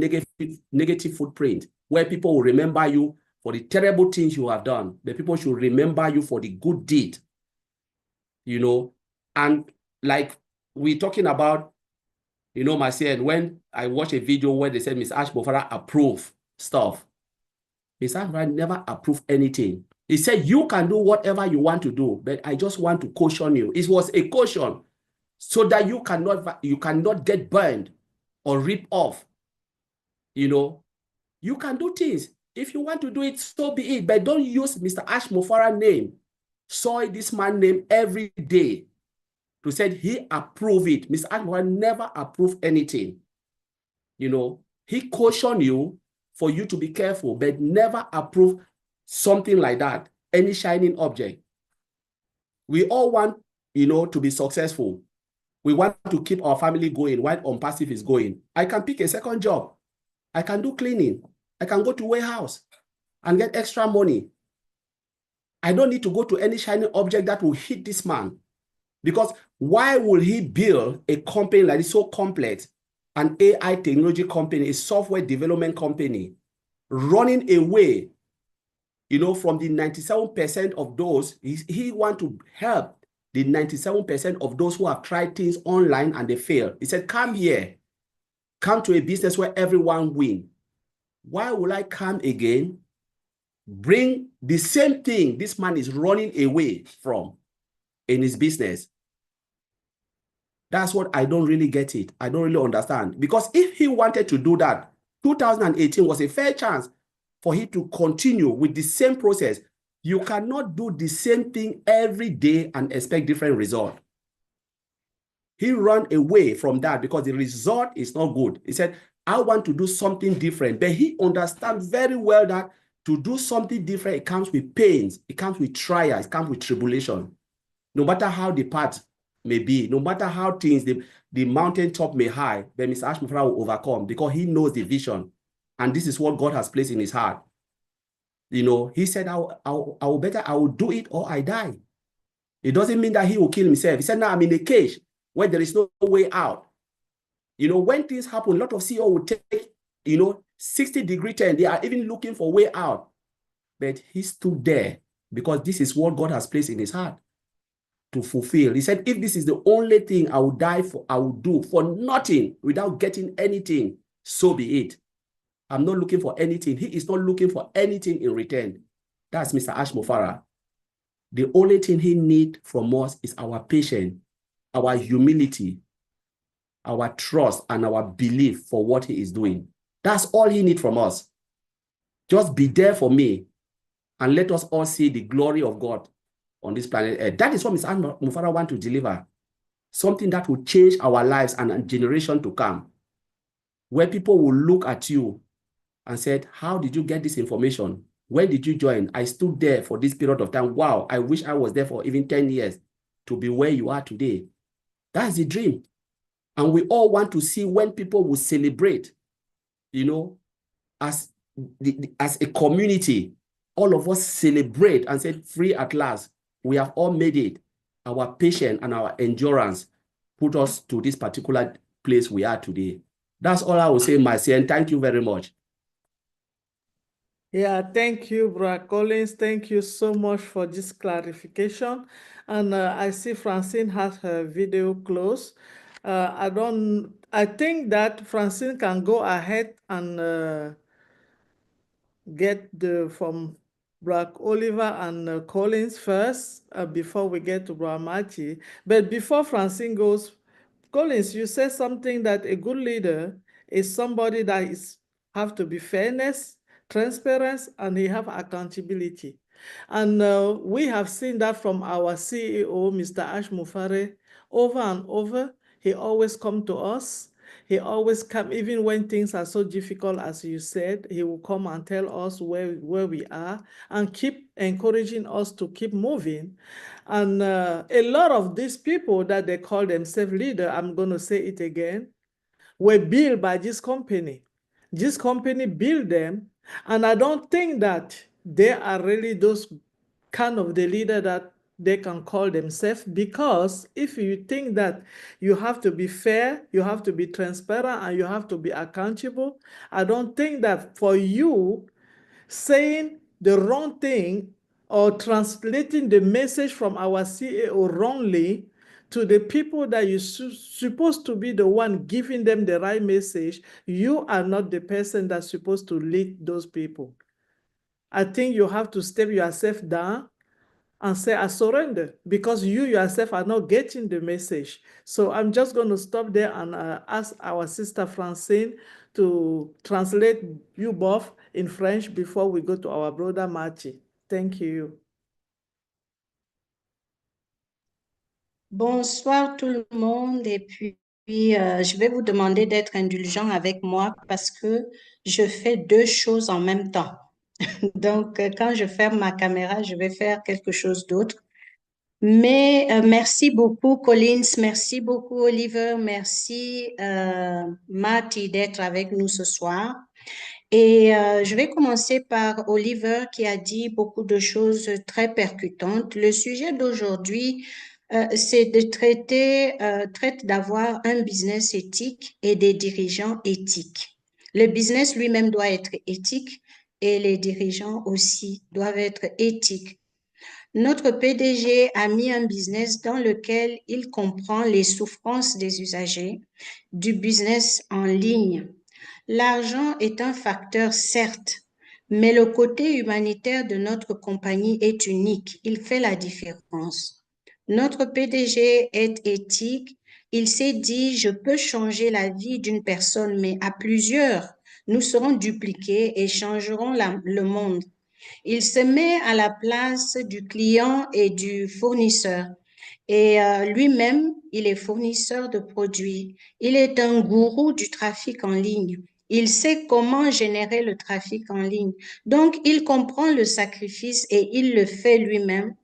negative footprint where people will remember you for the terrible things you have done. The people should remember you for the good deed. You know, and like we're talking about, you know, Marcienne, when I watched a video where they said Ms. Ash Bofara approved stuff, Ms. Ash Bofara never approved anything. He said, you can do whatever you want to do, but I just want to caution you. It was a caution so that you cannot get burned or rip off. You know, you can do things. If you want to do it, so be it. But don't use Mr. Ash Mufara name, soil this man's name every day to say he approved it. Mr. Ash Mufara never approved anything. You know, he cautioned you for you to be careful, but never approve something like that, any shining object. We all want, you know, to be successful. We want to keep our family going while ONPASSIVE is going. I can pick a second job. I can do cleaning. I can go to warehouse and get extra money. I don't need to go to any shiny object that will hit this man. Because why will he build a company that is so complex, an AI technology company, a software development company, running away, you know, from the 97% of those, he want to help the 97% of those who have tried things online and they fail. He said, come here, come to a business where everyone wins. Why will I come again, bring the same thing this man is running away from in his business? That's what I don't really get it. I don't really understand. Because if he wanted to do that, 2018 was a fair chance for him to continue with the same process. You cannot do the same thing every day and expect different result. He ran away from that because the result is not good. He said, I want to do something different. But he understands very well that to do something different, it comes with pains, it comes with trials, it comes with tribulation. No matter how the path may be, no matter how things, the mountaintop may high, but Mr. Ash Mufara will overcome because he knows the vision. And this is what God has placed in his heart. You know, he said, I will do it or I die. It doesn't mean that he will kill himself. He said, now I'm in a cage where there is no way out. You know, when things happen, a lot of CEO will take, you know, 60-degree turn. They are even looking for a way out. But he stood there because this is what God has placed in his heart to fulfill. He said, if this is the only thing I will die for, I will do for nothing without getting anything, so be it. I'm not looking for anything. He is not looking for anything in return. That's Mr. Ash Mufara. The only thing he needs from us is our patience, our humility, our trust, and our belief for what he is doing. That's all he needs from us. Just be there for me and let us all see the glory of God on this planet Earth. That is what Mr. Ash Mufara wants to deliver. Something that will change our lives and a generation to come, where people will look at you and said, how did you get this information? When did you join? I stood there for this period of time. Wow, I wish I was there for even 10 years to be where you are today. That's the dream. And we all want to see when people will celebrate, you know, as a community, all of us celebrate and say, free at last. We have all made it. Our patience and our endurance put us to this particular place we are today. That's all I will say, Marcienne. Thank you very much. Yeah, thank you, Brother Collins. Thank you so much for this clarification. And I see Francine has her video closed. I think that Francine can go ahead and get from Brother Oliver and Collins first before we get to Brother Marty. But before Francine goes, Collins, you said something that a good leader is somebody that have to be fairness, transparency, and he have accountability. And we have seen that from our CEO, Mr. Ash Mufare, over and over. He always come to us. He always come, even when things are so difficult, as you said, he will come and tell us where we are and keep encouraging us to keep moving. And a lot of these people that they call themselves leader, I'm going to say it again, were built by this company. This company built them, and I don't think that they are really those kind of the leader that they can call themselves, because if you think that you have to be fair, you have to be transparent, and you have to be accountable, I don't think that for you saying the wrong thing or translating the message from our CEO wrongly to the people that you're supposed to be the one giving them the right message, you are not the person that's supposed to lead those people. I think you have to step yourself down and say, I surrender, because you yourself are not getting the message. So I'm just going to stop there and ask our sister Francine to translate you both in French before we go to our brother Marty. Thank you. Bonsoir tout le monde, et puis je vais vous demander d'être indulgent avec moi parce que je fais deux choses en même temps. Donc, quand je ferme ma caméra, je vais faire quelque chose d'autre. Mais merci beaucoup, Collins, merci beaucoup, Oliver, merci, Marty, d'être avec nous ce soir. Et je vais commencer par Oliver qui a dit beaucoup de choses très percutantes. Le sujet d'aujourd'hui, c'est de traite d'avoir un business éthique et des dirigeants éthiques. Le business lui-même doit être éthique et les dirigeants aussi doivent être éthiques. Notre PDG a mis un business dans lequel il comprend les souffrances des usagers, du business en ligne. L'argent est un facteur, certes, mais le côté humanitaire de notre compagnie est unique. Il fait la différence. Notre PDG est éthique. Il s'est dit, je peux changer la vie d'une personne, mais à plusieurs, nous serons dupliqués et changerons le monde. Il se met à la place du client et du fournisseur. Et lui-même, il est fournisseur de produits. Il est un gourou du trafic en ligne. Il sait comment générer le trafic en ligne. Donc, il comprend le sacrifice et il le fait lui-même.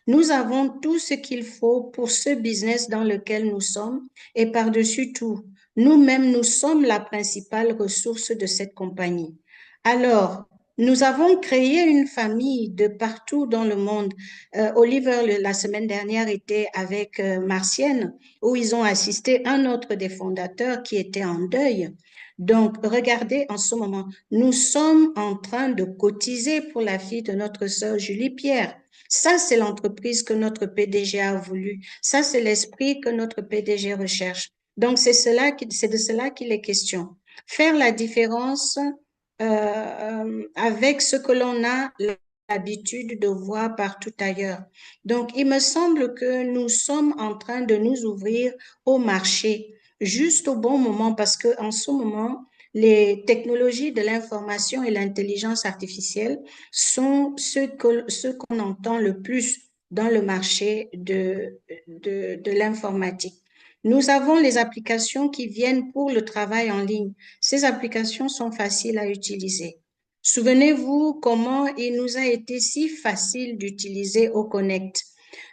Nous avons tout ce qu'il faut pour ce business dans lequel nous sommes et par-dessus tout, nous-mêmes, nous sommes la principale ressource de cette compagnie. Alors, nous avons créé une famille de partout dans le monde. Oliver, la semaine dernière, était avec Marcienne, où ils ont assisté un autre des fondateurs qui était en deuil. Donc, regardez en ce moment, nous sommes en train de cotiser pour la fille de notre sœur Julie Pierre. Ça, c'est l'entreprise que notre PDG a voulu. Ça, c'est l'esprit que notre PDG recherche. Donc, c'est de cela qu'il est question. Faire la différence avec ce que l'on a l'habitude de voir partout ailleurs. Donc, il me semble que nous sommes en train de nous ouvrir au marché juste au bon moment parce qu'en ce moment, les technologies de l'information et l'intelligence artificielle sont ce qu'on entend le plus dans le marché de l'informatique. Nous avons les applications qui viennent pour le travail en ligne. Ces applications sont faciles à utiliser. Souvenez-vous comment il nous a été si facile d'utiliser au Connect.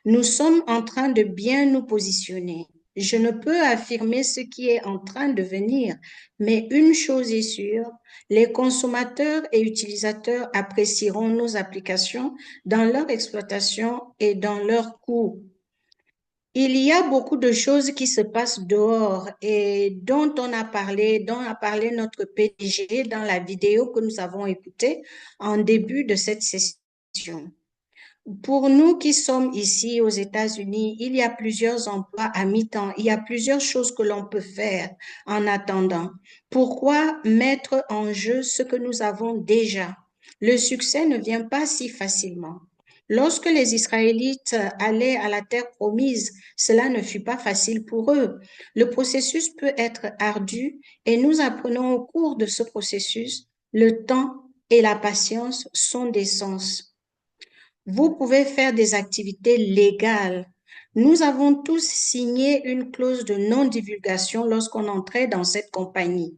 Nous sommes en train de bien nous positionner. Je ne peux affirmer ce qui est en train de venir, mais une chose est sûre, les consommateurs et utilisateurs apprécieront nos applications dans leur exploitation et dans leur coût. Il y a beaucoup de choses qui se passent dehors et dont a parlé notre PDG dans la vidéo que nous avons écoutée en début de cette session. Pour nous qui sommes ici aux États-Unis, il y a plusieurs emplois à mi-temps. Il y a plusieurs choses que l'on peut faire en attendant. Pourquoi mettre en jeu ce que nous avons déjà? Le succès ne vient pas si facilement. Lorsque les Israélites allaient à la terre promise, cela ne fut pas facile pour eux. Le processus peut être ardu et nous apprenons au cours de ce processus, le temps et la patience sont d'essence. Vous pouvez faire des activités légales. Nous avons tous signé une clause de non-divulgation lorsqu'on entrait dans cette compagnie.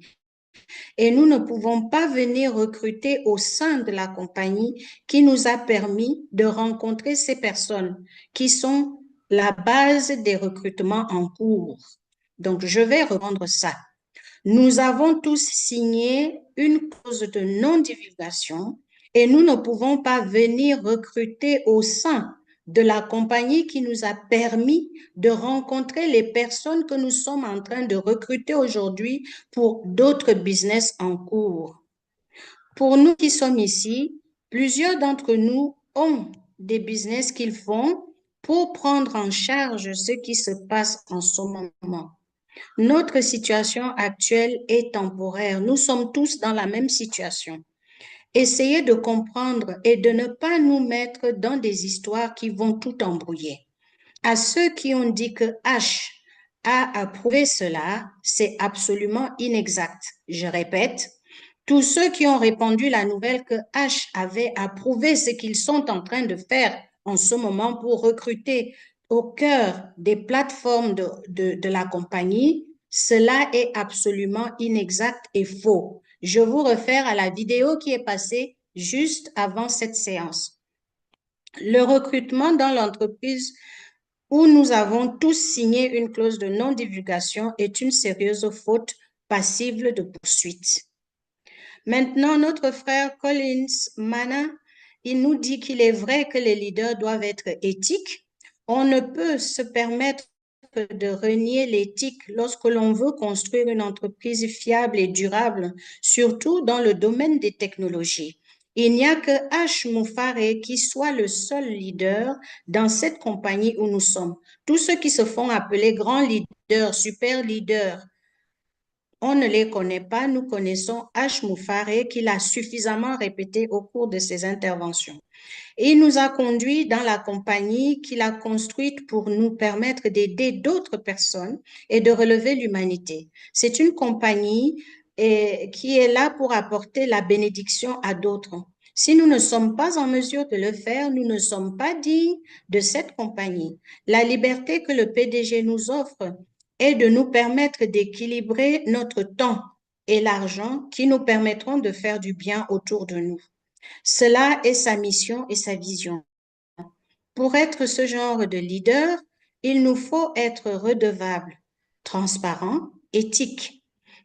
Et nous ne pouvons pas venir recruter au sein de la compagnie qui nous a permis de rencontrer ces personnes qui sont la base des recrutements en cours. Donc, je vais reprendre ça. Nous avons tous signé une clause de non-divulgation et nous ne pouvons pas venir recruter au sein de la compagnie qui nous a permis de rencontrer les personnes que nous sommes en train de recruter aujourd'hui pour d'autres business en cours. Pour nous qui sommes ici, plusieurs d'entre nous ont des business qu'ils font pour prendre en charge ce qui se passe en ce moment. Notre situation actuelle est temporaire. Nous sommes tous dans la même situation. Essayez de comprendre et de ne pas nous mettre dans des histoires qui vont tout embrouiller. À ceux qui ont dit que H a approuvé cela, c'est absolument inexact. Je répète, tous ceux qui ont répandu la nouvelle que H avait approuvé ce qu'ils sont en train de faire en ce moment pour recruter au cœur des plateformes de la compagnie, cela est absolument inexact et faux. Je vous réfère à la vidéo qui est passée juste avant cette séance. Le recrutement dans l'entreprise où nous avons tous signé une clause de non-divulgation est une sérieuse faute passible de poursuite. Maintenant, notre frère Collins Mana, il nous dit qu'il est vrai que les leaders doivent être éthiques. On ne peut se permettre de renier l'éthique lorsque l'on veut construire une entreprise fiable et durable, surtout dans le domaine des technologies. Il n'y a que H. Moufare qui soit le seul leader dans cette compagnie où nous sommes. Tous ceux qui se font appeler grands leaders, super leaders, on ne les connaît pas. Nous connaissons H. Moufare qui l'a suffisamment répété au cours de ses interventions. Et il nous a conduits dans la compagnie qu'il a construite pour nous permettre d'aider d'autres personnes et de relever l'humanité. C'est une compagnie qui est là pour apporter la bénédiction à d'autres. Si nous ne sommes pas en mesure de le faire, nous ne sommes pas dignes de cette compagnie. La liberté que le PDG nous offre est de nous permettre d'équilibrer notre temps et l'argent qui nous permettront de faire du bien autour de nous. Cela est sa mission et sa vision. Pour être ce genre de leader, il nous faut être redevable, transparent, éthique.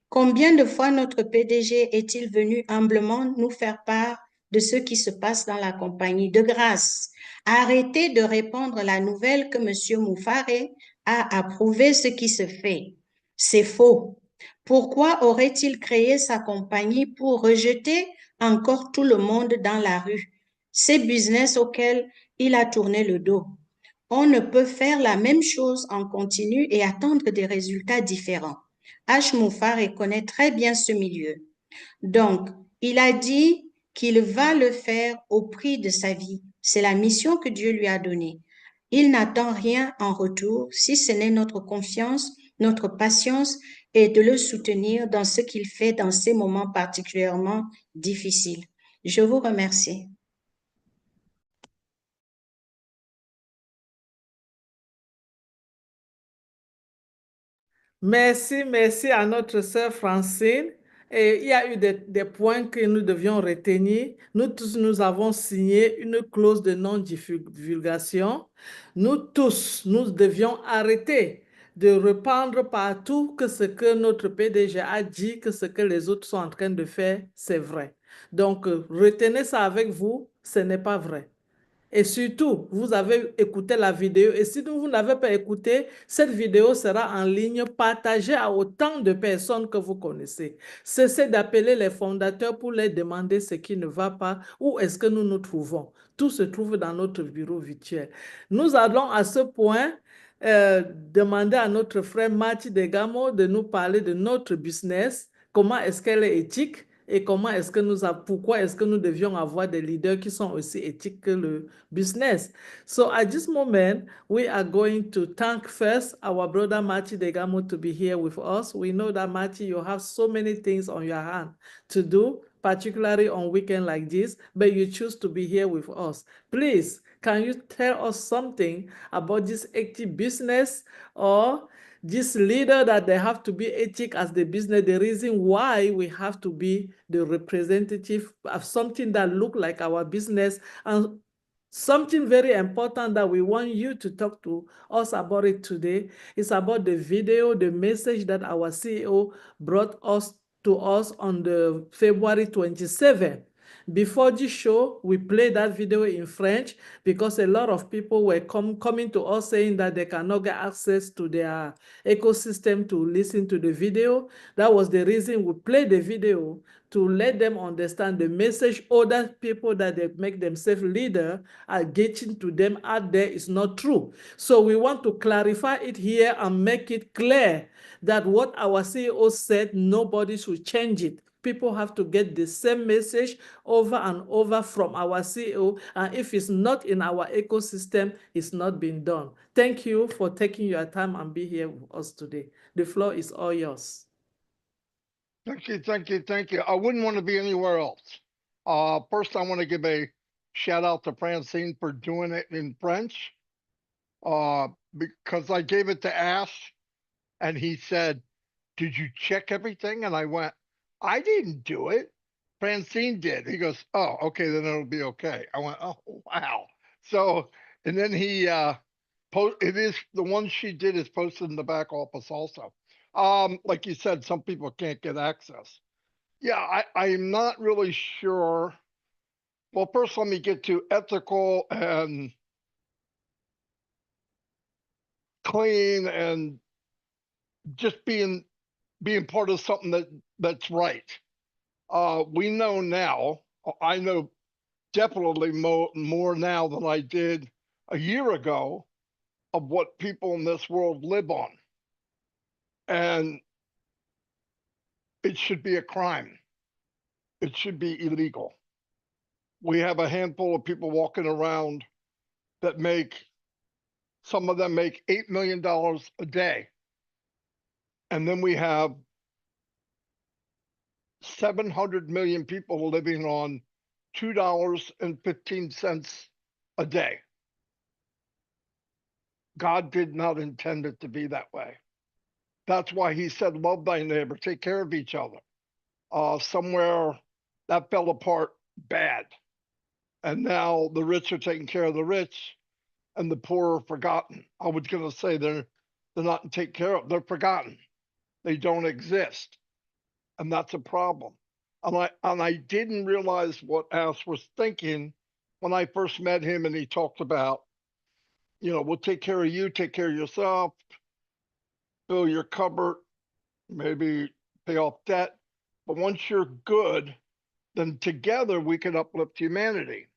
Combien de fois notre PDG est-il venu humblement nous faire part de ce qui se passe dans la compagnie? De grâce, arrêtez de répandre la nouvelle que M. Moufare a approuvé ce qui se fait. C'est faux. Pourquoi aurait-il créé sa compagnie pour rejeter encore tout le monde dans la rue? Ces business auxquels il a tourné le dos. On ne peut faire la même chose en continu et attendre des résultats différents. H. Moufare connaît très bien ce milieu. Donc, il a dit qu'il va le faire au prix de sa vie. C'est la mission que Dieu lui a donnée. Il n'attend rien en retour si ce n'est notre confiance, notre patience et de le soutenir dans ce qu'il fait dans ces moments particulièrement difficiles. Je vous remercie. Merci à notre sœur Francine. Et il y a eu des points que nous devions retenir. Nous tous, nous avons signé une clause de non-divulgation. Nous tous, nous devions arrêter de répandre partout que ce que notre PDG a dit, que ce que les autres sont en train de faire, c'est vrai. Donc, retenez ça avec vous, ce n'est pas vrai. Et surtout, vous avez écouté la vidéo. Et si vous n'avez pas écouté, cette vidéo sera en ligne, partagée à autant de personnes que vous connaissez. Cessez d'appeler les fondateurs pour leur demander ce qui ne va pas, où est-ce que nous nous trouvons. Tout se trouve dans notre bureau virtuel. Nous allons à ce point demander à notre frère Marty Degamo de nous parler de notre business, comment est-ce qu'elle est éthique. et pourquoi est-ce que nous devions avoir des leaders qui sont aussi éthiques que le business. So at this moment, we are going to thank first our brother Marty Degamo to be here with us. We know that Marty, you have so many things on your hand to do, particularly on weekend like this, but you choose to be here with us. Please, can you tell us something about this ethic business or this leader that they have to be ethic as the business, the reason why we have to be the representative of something that look like our business, and something very important that we want you to talk to us about it today is about the video, the message that our CEO brought us to us on the February 27th. Before this show, we played that video in French because a lot of people were coming to us saying that they cannot get access to their ecosystem to listen to the video. That was the reason we played the video, to let them understand the message other people that they make themselves leader are getting to them out there is not true. So we want to clarify it here and make it clear that what our CEO said, nobody should change it. People have to get the same message over and over from our CEO, and if it's not in our ecosystem, it's not been done. Thank you for taking your time and be here with us today. The floor is all yours. Thank you, thank you, thank you. I wouldn't want to be anywhere else. First, I want to give a shout out to Francine for doing it in French, because I gave it to Ash, and he said, "Did you check everything?" And I went, "I didn't do it. Francine did." He goes, "Oh, okay, then it'll be okay." I went, "Oh, wow." So, and then he it is the one she did is posted in the back office also. Like you said, some people can't get access. Yeah, I'm not really sure. Well, first let me get to ethical and clean and just being part of something that's right. We know now, I know definitely more now than I did a year ago of what people in this world live on. And it should be a crime. It should be illegal. We have a handful of people walking around that some of them make $8 million a day. And then we have 700 million people living on $2.15 a day. God did not intend it to be that way. That's why he said, love thy neighbor, take care of each other. Somewhere that fell apart bad. And now the rich are taking care of the rich and the poor are forgotten. I was going to say they're not taken care of, they're forgotten. They don't exist. And that's a problem. And I didn't realize what Ash was thinking when I first met him, and he talked about, we'll take care of you, take care of yourself, fill your cupboard, maybe pay off debt. But once you're good, then together we can uplift humanity.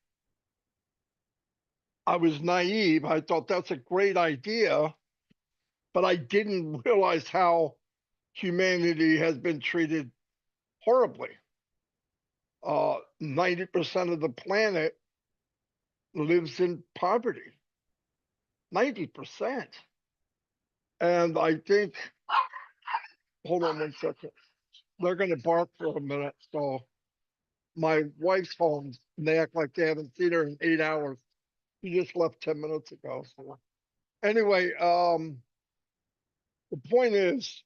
I was naive. I thought that's a great idea, but I didn't realize how humanity has been treated horribly. 90% of the planet lives in poverty. 90%. And I think, hold on one second. They're going to bark for a minute. So my wife's home, and they act like they haven't seen her in 8 hours. She just left 10 minutes ago. So anyway, the point is,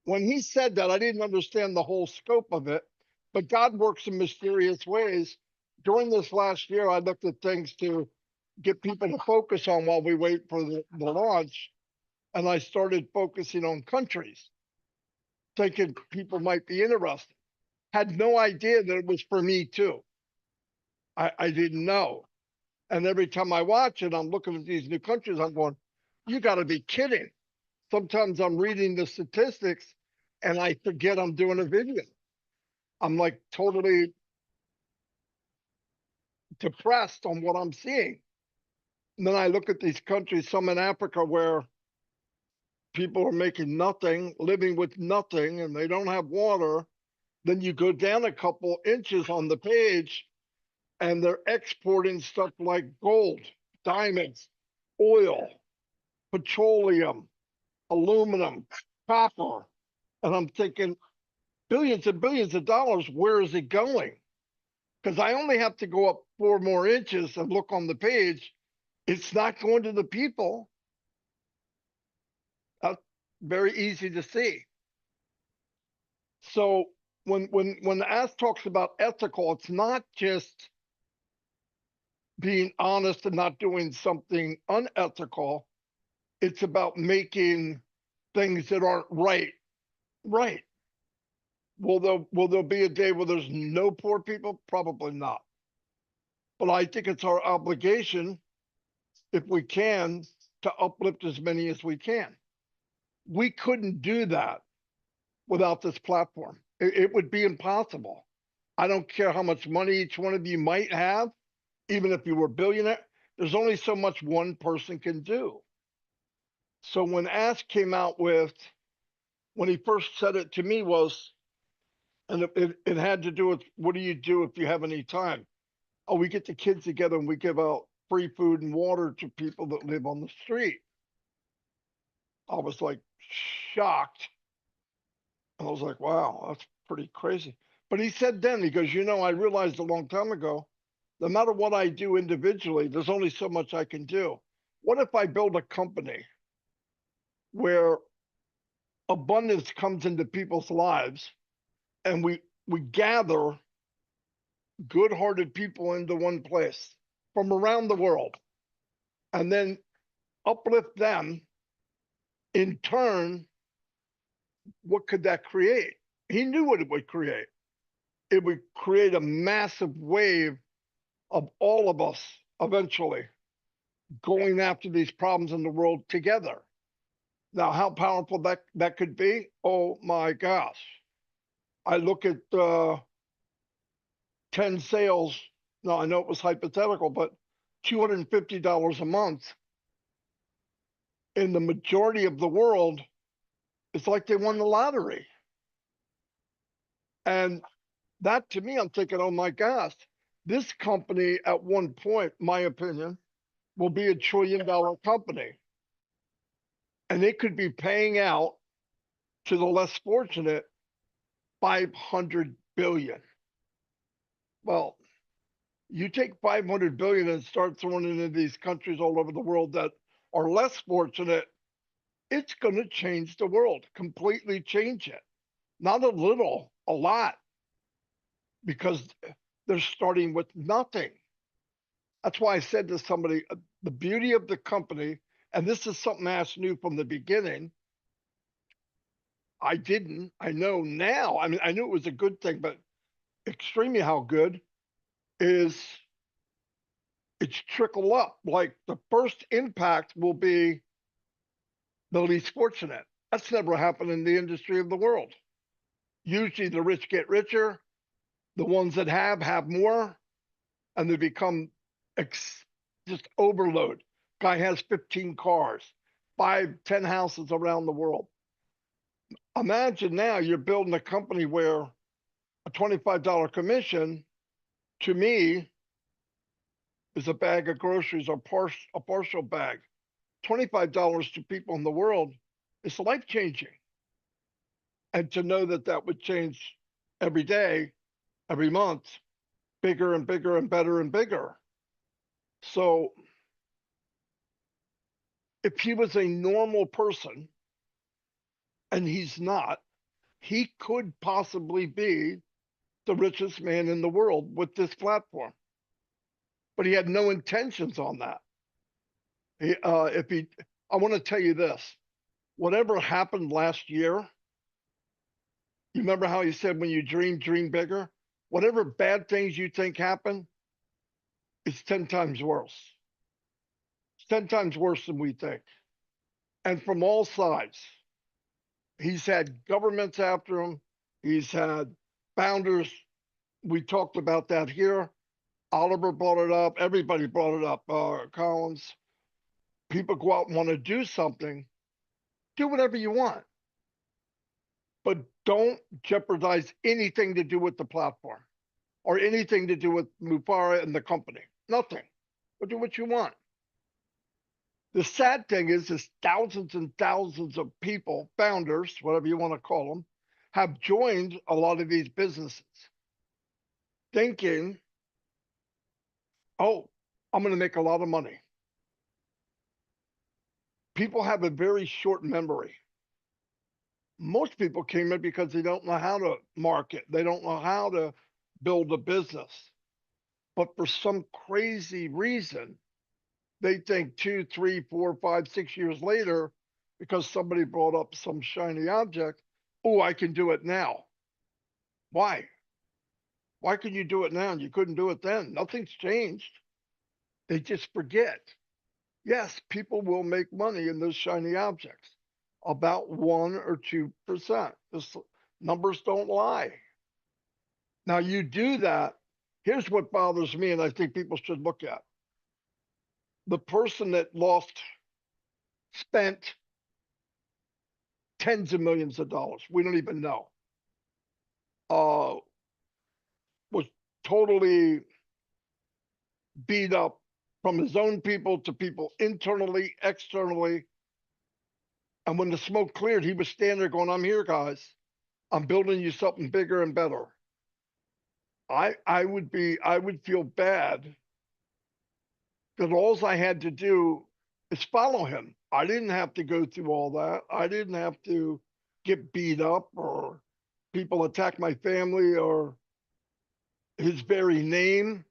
when he said that, I didn't understand the whole scope of it, but God works in mysterious ways. During this last year, I looked at things to get people to focus on while we wait for the launch. And I started focusing on countries, thinking people might be interested. Had no idea that it was for me too. I didn't know. And every time I watch it, I'm looking at these new countries, I'm going, you got to be kidding. Sometimes I'm reading the statistics and I forget I'm doing a video. I'm like totally depressed on what I'm seeing. And then I look at these countries, some in Africa where people are making nothing, living with nothing, and they don't have water. Then you go down a couple inches on the page and they're exporting stuff like gold, diamonds, oil, petroleum, aluminum, copper. And I'm thinking, billions and billions of dollars, where is it going? Because I only have to go up 4 more inches and look on the page. It's not going to the people. That's very easy to see. So when Ask talks about ethical, it's not just being honest and not doing something unethical. It's about making things that aren't right, right. Will there be a day where there's no poor people? Probably not. But I think it's our obligation, if we can, to uplift as many as we can. We couldn't do that without this platform. It would be impossible. I don't care how much money each one of you might have, even if you were a billionaire, there's only so much one person can do. So when Ask came out with, when he first said it to me was, and it had to do with, what do you do if you have any time? Oh, we get the kids together and we give out free food and water to people that live on the street. I was like shocked. And I was like, wow, that's pretty crazy. But he said then, he goes, you know, I realized a long time ago, no matter what I do individually, there's only so much I can do. What if I build a company where abundance comes into people's lives and we gather good-hearted people into one place from around the world and then uplift them? In turn, what could that create? He knew what it would create. It would create a massive wave of all of us eventually going after these problems in the world together. Now, how powerful that could be? Oh my gosh. I look at 10 sales. No, I know it was hypothetical, but $250 a month in the majority of the world, it's like they won the lottery. And that to me, I'm thinking, oh my gosh, this company at one point, my opinion, will be $1 trillion company. And it could be paying out to the less fortunate 500 billion. Well, you take 500 billion and start throwing it into these countries all over the world that are less fortunate, it's going to change the world, completely change it. Not a little, a lot, because they're starting with nothing. That's why I said to somebody, the beauty of the company, and this is something Ask knew from the beginning. I didn't. I know now. I mean, I knew it was a good thing, but extremely how good is it's trickle up. Like the first impact will be the least fortunate. That's never happened in the industry of the world. Usually the rich get richer, the ones that have more, and they become just overload. Guy has 15 cars, 5, 10 houses around the world. Imagine now you're building a company where a $25 commission to me is a bag of groceries or a partial bag. $25 to people in the world is life-changing. And to know that that would change every day, every month, bigger and bigger and better and bigger. So if he was a normal person, and he's not, he could possibly be the richest man in the world with this platform. But he had no intentions on that. I want to tell you this, whatever happened last year, you remember how he said, when you dream bigger? Whatever bad things you think happen, it's 10 times worse. It's 10 times worse than we think. And from all sides. He's had governments after him. He's had founders. We talked about that here. Oliver brought it up. Everybody brought it up. Collins. People go out and want to do something. Do whatever you want. but don't jeopardize anything to do with the platform or anything to do with Mufara and the company. Nothing. But do what you want. The sad thing is thousands and thousands of people, founders, whatever you want to call them, have joined a lot of these businesses thinking, oh, I'm going to make a lot of money. People have a very short memory. Most people came in because they don't know how to market. They don't know how to build a business. But for some crazy reason, they think 2, 3, 4, 5, 6 years later, because somebody brought up some shiny object, oh, I can do it now. Why? Why can you do it now? You couldn't do it then. Nothing's changed. They just forget. Yes, people will make money in those shiny objects, about 1 or 2%. The numbers don't lie. Now you do that. Here's what bothers me, and I think people should look at. The person that spent tens of millions of dollars, we don't even know, was totally beat up from his own people to people internally, externally. And when the smoke cleared, he was standing there going, I'm here, guys. I'm building you something bigger and better. I would feel bad because all I had to do is follow him. I didn't have to go through all that. I didn't have to get beat up or people attack my family or his very name.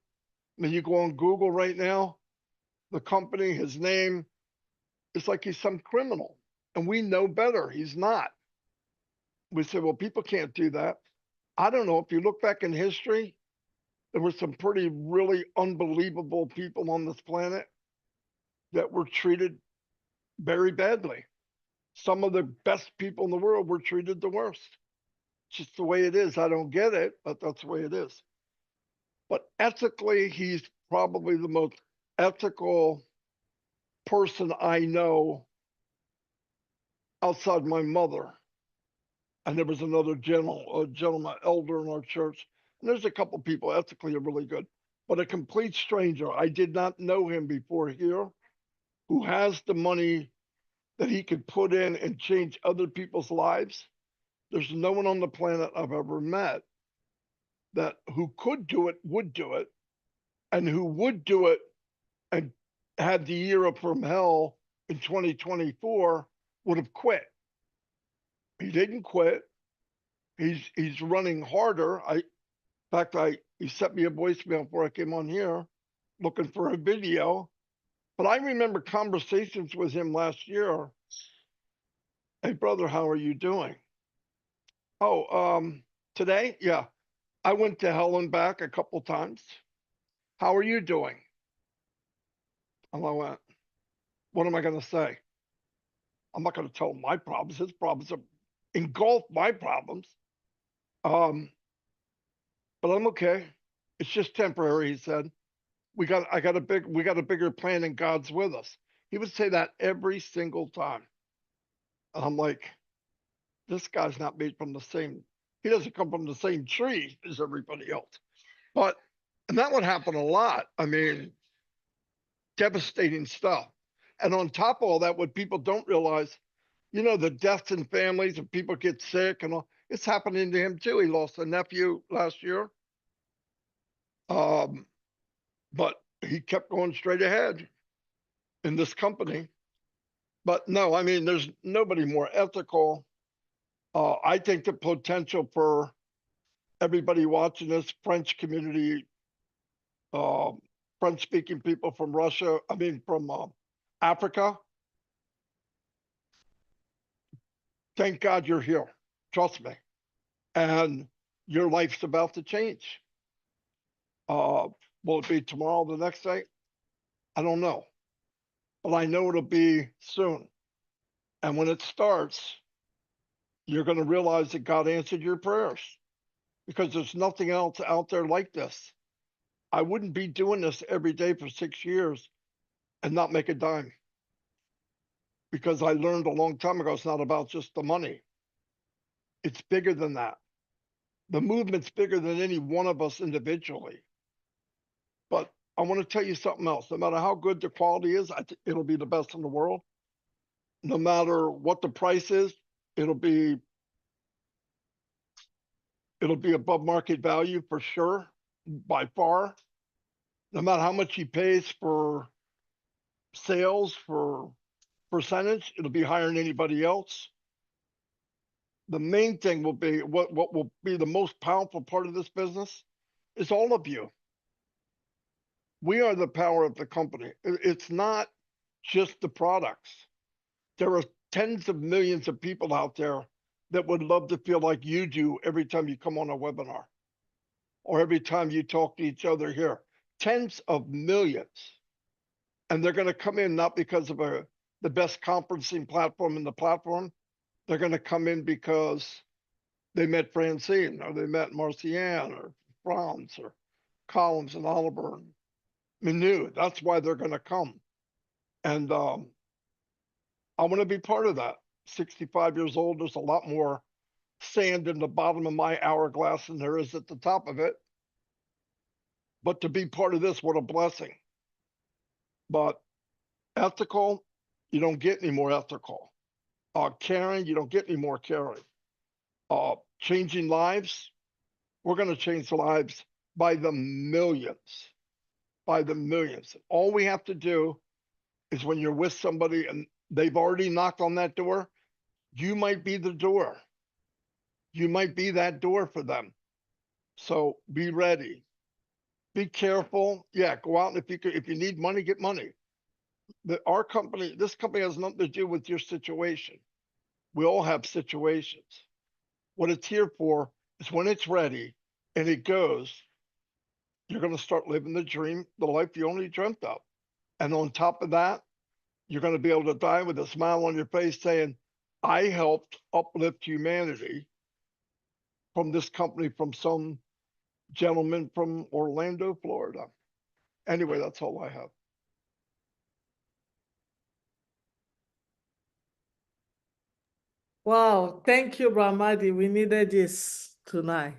I mean, you go on Google right now, the company, his name, it's like he's some criminal. And we know better. He's not. We say, well, people can't do that. I don't know. If you look back in history, there were some pretty really unbelievable people on this planet that were treated very badly. Some of the best people in the world were treated the worst. It's just the way it is. I don't get it, but that's the way it is. But ethically, he's probably the most ethical person I know outside my mother. And there was another gentleman, elder in our church. And there's a couple people ethically are really good. But a complete stranger, I did not know him before here, who has the money that he could put in and change other people's lives. There's no one on the planet I've ever met that who could do it, would do it, and who would do it and had the year up from hell in 2024 would have quit. He didn't quit. He's running harder. He sent me a voicemail before I came on here looking for a video. But I remember conversations with him last year. Hey, brother, how are you doing? Oh, today? Yeah. I went to hell and back a couple times. How are you doing? And I went, what am I going to say? I'm not going to tell him my problems. His problems engulf my problems. But I'm okay. It's just temporary, he said. We got a bigger plan and God's with us. He would say that every single time. And I'm like, this guy's not made from the same, he doesn't come from the same tree as everybody else. And that would happen a lot. I mean, devastating stuff. And on top of all that, what people don't realize, the deaths in families and people get sick and all, it's happening to him too. He lost a nephew last year. But he kept going straight ahead in this company. But no, I mean, there's nobody more ethical. I think the potential for everybody watching this French community, French-speaking people from Russia, from Africa. Thank God you're here. Trust me. And your life's about to change. Will it be tomorrow, the next day? I don't know. But I know it'll be soon. And when it starts, you're going to realize that God answered your prayers because there's nothing else out there like this. I wouldn't be doing this every day for 6 years and not make a dime. Because I learned a long time ago, it's not about just the money. It's bigger than that. The movement's bigger than any one of us individually. But I want to tell you something else. No matter how good the quality is, it'll be the best in the world. No matter what the price is, it'll be above market value for sure, by far. No matter how much he pays for sales, for percentage, it'll be higher than anybody else. The main thing will be what will be the most powerful part of this business is all of you. We are the power of the company. It's not just the products. There are tens of millions of people out there that would love to feel like you do every time you come on a webinar or every time you talk to each other here. Tens of millions. And they're going to come in not because of the best conferencing platform in the platform. They're going to come in because they met Francine or they met Marcienne or Franz or Collins and Oliver and Manu. That's why they're going to come. And I want to be part of that. 65 years old, there's a lot more sand in the bottom of my hourglass than there is at the top of it. But to be part of this, what a blessing. But ethical, you don't get any more ethical. Caring, you don't get any more caring. Changing lives, we're going to change lives by the millions. By the millions. All we have to do is when you're with somebody and they've already knocked on that door, you might be the door. You might be that door for them. So be ready. Be careful. Yeah, go out and if you need money, get money. Our company, this company has nothing to do with your situation. We all have situations. What it's here for is when it's ready and it goes, you're going to start living the dream, the life you only dreamt of. And on top of that, you're going to be able to die with a smile on your face saying, I helped uplift humanity from this company, from some gentleman from Orlando, Florida. Anyway, that's all I have. Wow, thank you, Brahmadi. We needed this tonight.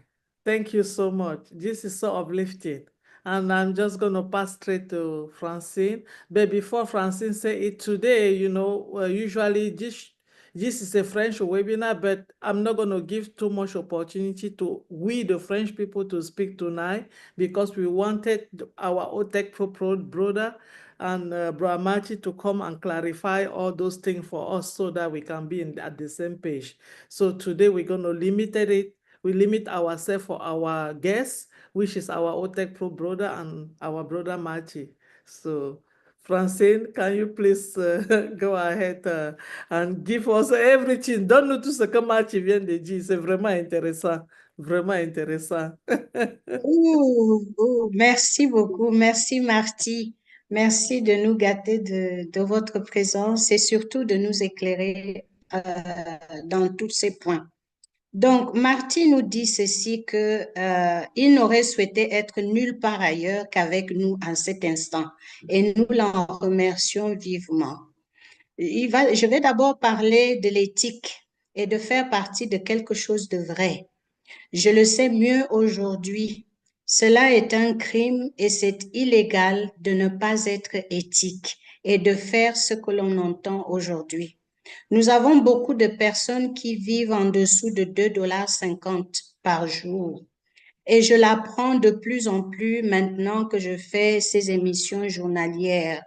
Thank you so much. This is so uplifting. And I'm just going to pass straight to Francine. But before Francine say it today, you know, usually this is a French webinar, but I'm not going to give too much opportunity to the French people to speak tonight because we wanted our OTech Pro brother and Brahmati to come and clarify all those things for us so that we can be at the same page. So today we're going to limit it. We limit ourselves for our guests, which is our OTech Pro brother and our brother Marty. So Francine, can you please go ahead and give us everything? Donne-nous tout ce que Marty vient de dire. C'est vraiment intéressant. Vraiment intéressant. Merci beaucoup. Merci, Marty. Merci de nous gâter de votre présence et surtout de nous éclairer dans tous ces points. Donc, Marty nous dit ceci que il n'aurait souhaité être nulle part ailleurs qu'avec nous en cet instant et nous l'en remercions vivement. Je vais d'abord parler de l'éthique et de faire partie de quelque chose de vrai. Je le sais mieux aujourd'hui. Cela est un crime et c'est illégal de ne pas être éthique et de faire ce que l'on entend aujourd'hui. Nous avons beaucoup de personnes qui vivent en dessous de 2,50 $ par jour. Et je l'apprends de plus en plus maintenant que je fais ces émissions journalières.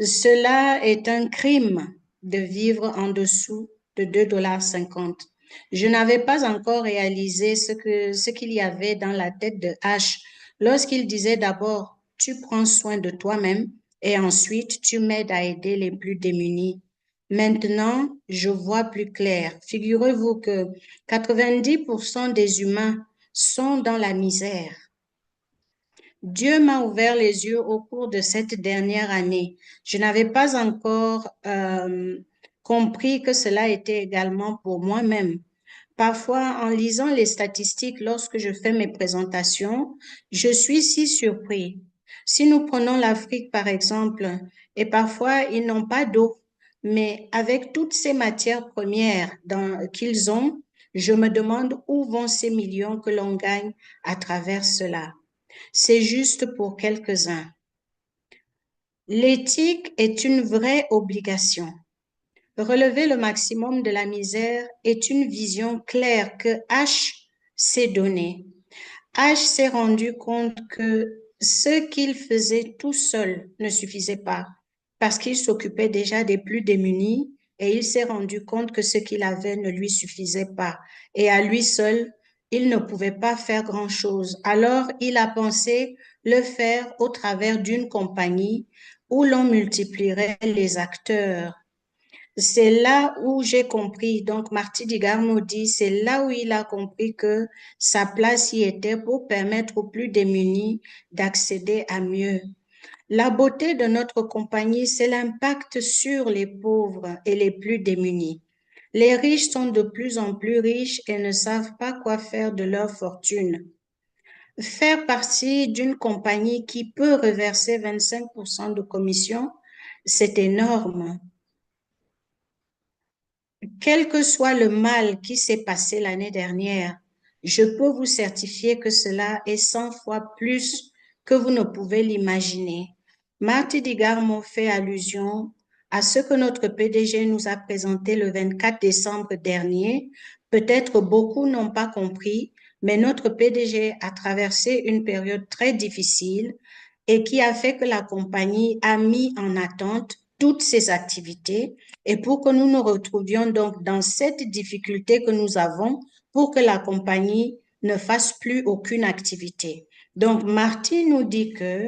Cela est un crime de vivre en dessous de 2,50 $. Je n'avais pas encore réalisé ce qu'il y avait dans la tête de H lorsqu'il disait d'abord, tu prends soin de toi-même et ensuite tu m'aides à aider les plus démunis. Maintenant, je vois plus clair. Figurez-vous que 90% des humains sont dans la misère. Dieu m'a ouvert les yeux au cours de cette dernière année. Je n'avais pas encore compris que cela était également pour moi-même. Parfois, en lisant les statistiques lorsque je fais mes présentations, je suis si surpris. Si nous prenons l'Afrique, par exemple, et parfois, ils n'ont pas d'eau, mais avec toutes ces matières premières qu'ils ont, Je me demande où vont ces millions que l'on gagne à travers cela. C'est juste pour quelques-uns. L'éthique est une vraie obligation. Relever le maximum de la misère est une vision claire que H s'est donnée. H s'est rendu compte que ce qu'il faisait tout seul ne suffisait pas parce qu'il s'occupait déjà des plus démunis et il s'est rendu compte que ce qu'il avait ne lui suffisait pas. Et à lui seul, il ne pouvait pas faire grand-chose. Alors, il a pensé le faire au travers d'une compagnie où l'on multiplierait les acteurs. C'est là où j'ai compris, donc Marty Digarmo dit, c'est là où il a compris que sa place y était pour permettre aux plus démunis d'accéder à mieux. La beauté de notre compagnie, c'est l'impact sur les pauvres et les plus démunis. Les riches sont de plus en plus riches et ne savent pas quoi faire de leur fortune. Faire partie d'une compagnie qui peut reverser 25% de commission, c'est énorme. Quel que soit le mal qui s'est passé l'année dernière, je peux vous certifier que cela est 100 fois plus que vous ne pouvez l'imaginer. Marty Digarmo fait allusion à ce que notre PDG nous a présenté le 24 décembre dernier. Peut-être beaucoup n'ont pas compris, mais notre PDG a traversé une période très difficile et qui a fait que la compagnie a mis en attente toutes ses activités et pour que nous nous retrouvions donc dans cette difficulté que nous avons pour que la compagnie ne fasse plus aucune activité. Donc, Marty nous dit que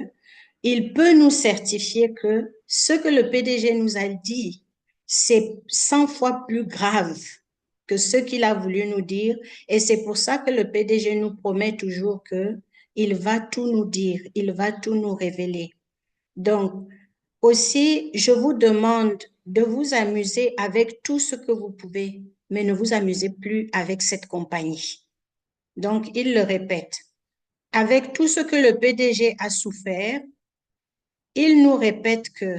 il peut nous certifier que ce que le PDG nous a dit, c'est 100 fois plus grave que ce qu'il a voulu nous dire. Et c'est pour ça que le PDG nous promet toujours que il va tout nous dire, il va tout nous révéler. Donc, aussi, je vous demande de vous amuser avec tout ce que vous pouvez, mais ne vous amusez plus avec cette compagnie. Donc, il le répète. Avec tout ce que le PDG a souffert, il nous répète que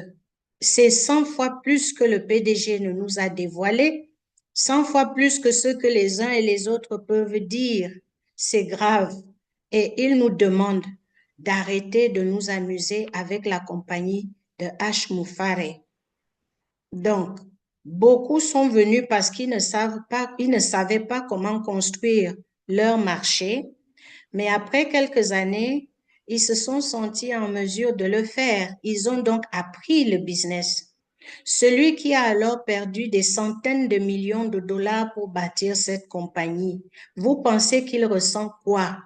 c'est 100 fois plus que le PDG ne nous a dévoilé, 100 fois plus que ce que les uns et les autres peuvent dire. C'est grave. Et il nous demande d'arrêter de nous amuser avec la compagnie de H. Moufare. Donc, beaucoup sont venus parce qu'ils ne savaient pas comment construire leur marché, mais après quelques années, ils se sont sentis en mesure de le faire. Ils ont donc appris le business. Celui qui a alors perdu des centaines de millions de dollars pour bâtir cette compagnie, vous pensez qu'il ressent quoi?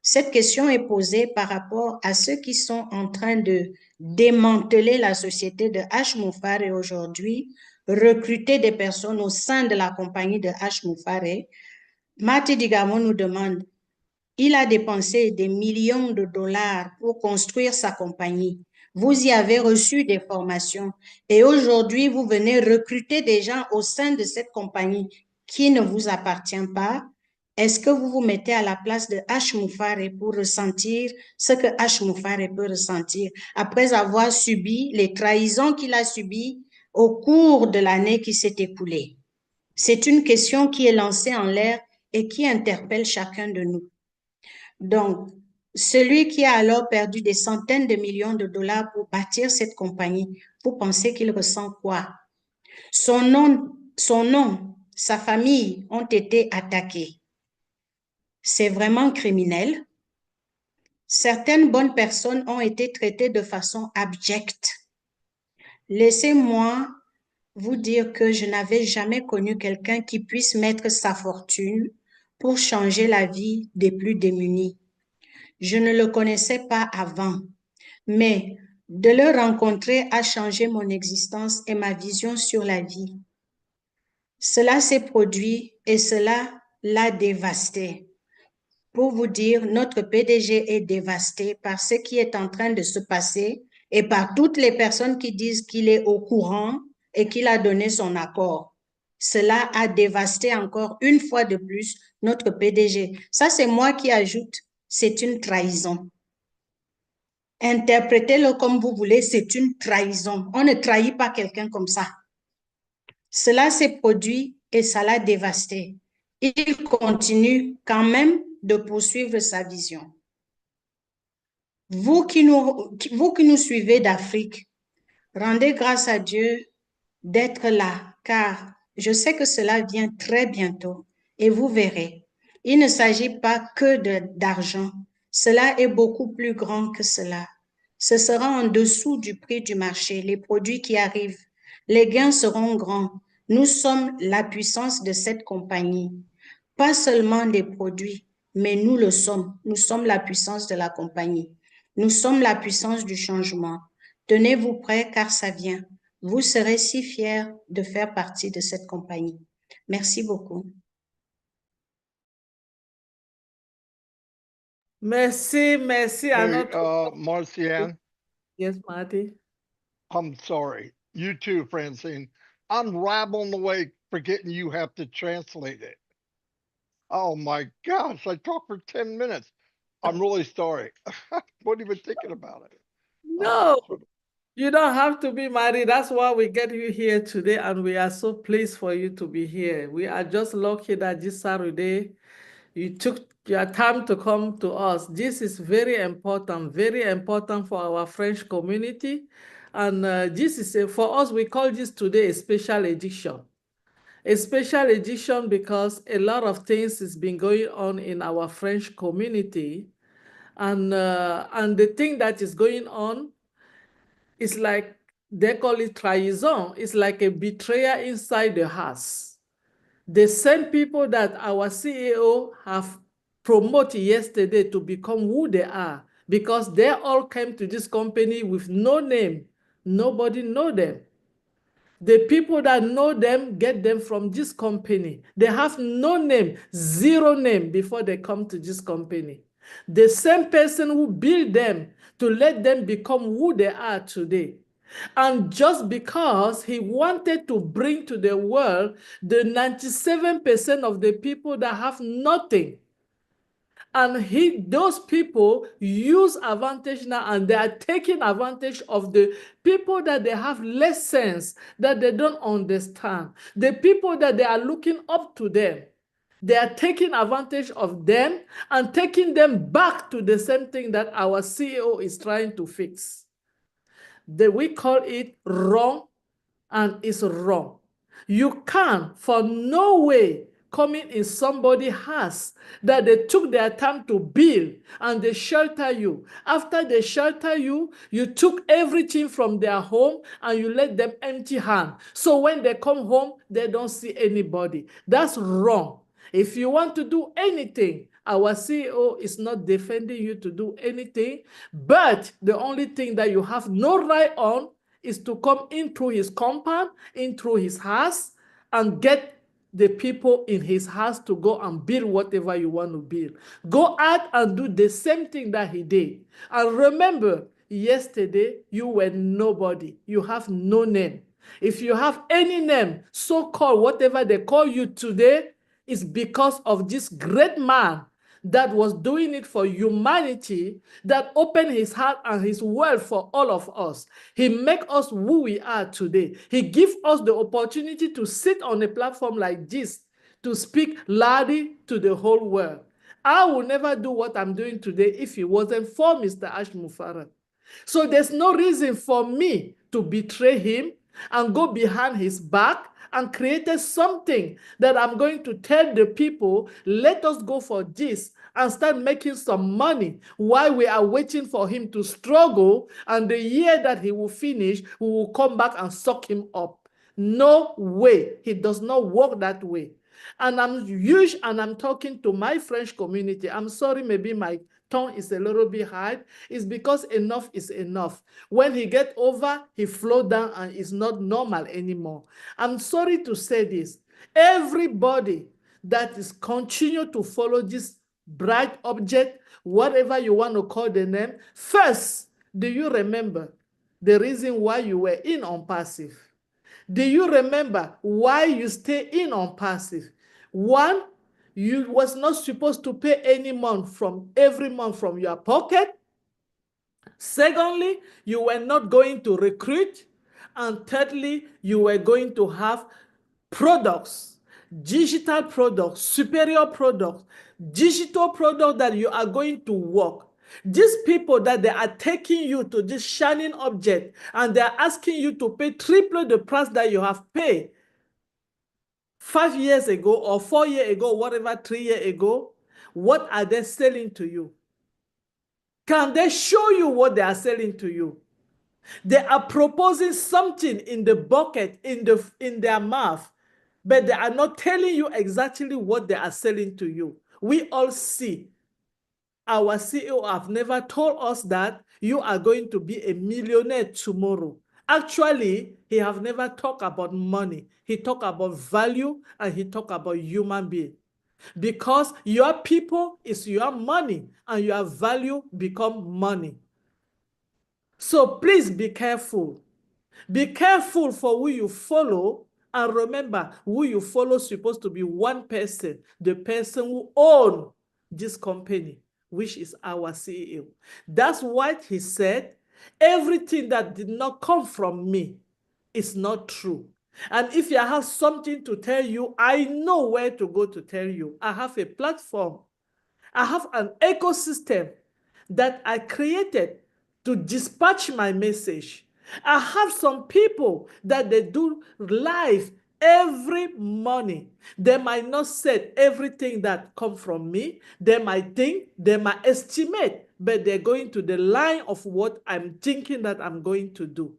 Cette question est posée par rapport à ceux qui sont en train de démanteler la société de H. Moufare aujourd'hui, recruter des personnes au sein de la compagnie de H. Moufare. Marty Digarmo nous demande, il a dépensé des millions de dollars pour construire sa compagnie. Vous y avez reçu des formations et aujourd'hui, vous venez recruter des gens au sein de cette compagnie qui ne vous appartient pas. Est-ce que vous vous mettez à la place de H. Moufare pour ressentir ce que H. Moufare peut ressentir après avoir subi les trahisons qu'il a subies au cours de l'année qui s'est écoulée? C'est une question qui est lancée en l'air et qui interpelle chacun de nous. Donc, celui qui a alors perdu des centaines de millions de dollars pour bâtir cette compagnie, vous pensez qu'il ressent quoi? Son nom, sa famille ont été attaqués. C'est vraiment criminel. Certaines bonnes personnes ont été traitées de façon abjecte. Laissez-moi vous dire que je n'avais jamais connu quelqu'un qui puisse mettre sa fortune pour changer la vie des plus démunis. Je ne le connaissais pas avant, mais de le rencontrer a changé mon existence et ma vision sur la vie. Cela s'est produit et cela l'a dévasté. Pour vous dire, notre PDG est dévasté par ce qui est en train de se passer et par toutes les personnes qui disent qu'il est au courant et qu'il a donné son accord. Cela a dévasté encore une fois de plus notre PDG. Ça, c'est moi qui ajoute, c'est une trahison. Interprétez-le comme vous voulez, c'est une trahison. On ne trahit pas quelqu'un comme ça. Cela s'est produit et ça l'a dévasté. il continue quand même de poursuivre sa vision. Vous qui nous suivez d'Afrique, rendez grâce à Dieu d'être là, car je sais que cela vient très bientôt et vous verrez. Il ne s'agit pas que d'argent. Cela est beaucoup plus grand que cela. Ce sera en dessous du prix du marché, les produits qui arrivent. Les gains seront grands. Nous sommes la puissance de cette compagnie. Pas seulement des produits, mais nous le sommes. Nous sommes la puissance de la compagnie. Nous sommes la puissance du changement. Tenez-vous prêts car ça vient. Vous serez si fiers de faire partie de cette compagnie. Merci beaucoup. Merci, merci à Hey, notre... Marcienne, Yes, Marty. I'm sorry. You too, Francine. I'm rattling away forgetting you have to translate it. Oh my gosh, I talked for 10 minutes. I'm really sorry. I wasn't even thinking about it. No, you don't have to be married. That's why we get you here today, and we are so pleased for you to be here. We are just lucky that this Saturday you took your time to come to us. This is very important for our French community. And this is, for us, we call this today a special edition. A special edition because a lot of things has been going on in our French community. And the thing that is going on is like, they call it trahison. It's like a betrayer inside the house. The same people that our CEO have promoted yesterday to become who they are, because they all came to this company with no name. Nobody know them. The people that know them get them from this company. They have no name, zero name before they come to this company. The same person who built them to let them become who they are today. And just because he wanted to bring to the world the 97% of the people that have nothing. And those people use advantage now, and they are taking advantage of the people that they have less sense, that they don't understand. The people that they are looking up to them. They are taking advantage of them and taking them back to the same thing that our CEO is trying to fix. We call it wrong, and it's wrong. You can, for no way, coming in somebody's house that they took their time to build and they shelter you. After they shelter you, you took everything from their home and you let them empty hand. So when they come home, they don't see anybody. That's wrong. If you want to do anything, our CEO is not defending you to do anything, but the only thing that you have no right on is to come in through his compound, in through his house, and get the people in his house to go and build whatever you want to build. Go out and do the same thing that he did. And remember, yesterday you were nobody. You have no name. If you have any name, so-called whatever they call you today, is because of this great man that was doing it for humanity, that opened his heart and his world for all of us. He make us who we are today. He gives us the opportunity to sit on a platform like this, to speak loudly to the whole world. I will never do what I'm doing today if it wasn't for Mr. Ash Mufarag. So there's no reason for me to betray him and go behind his back and created something that I'm going to tell the people, let us go for this and start making some money while we are waiting for him to struggle, and the year that he will finish, we will come back and suck him up. No way. He does not work that way. And I'm talking to my French community. I'm sorry, maybe my tone is a little bit hard. It's because enough is enough. When he gets over, he flows down and is not normal anymore. I'm sorry to say this. Everybody that is continue to follow this bright object, whatever you want to call the name, first, do you remember the reason why you were in ONPASSIVE? Do you remember why you stay in ONPASSIVE? One, you was not supposed to pay any month every month from your pocket. Secondly, you were not going to recruit. And thirdly, you were going to have products digital products, superior products, digital products that you are going to work. These people that they are taking you to this shining object and they are asking you to pay triple the price that you have paid 5 years ago or 4 years ago, whatever, 3 years ago, what are they selling to you? Can they show you what they are selling to you? They are proposing something in the bucket, in their mouth, but they are not telling you exactly what they are selling to you. We all see. Our CEO have never told us that you are going to be a millionaire tomorrow. Actually, he have never talked about money. He talked about value and he talked about human being. Because your people is your money and your value become money. So please be careful. Be careful for who you follow. And remember, who you follow is supposed to be one person, the person who owns this company, which is our CEO. That's why he said, everything that did not come from me is not true. And if I have something to tell you, I know where to go to tell you. I have a platform. I have an ecosystem that I created to dispatch my message. I have some people that they do live every morning. They might not say everything that come from me. They might think, they might estimate, but they're going to the line of what I'm thinking that I'm going to do.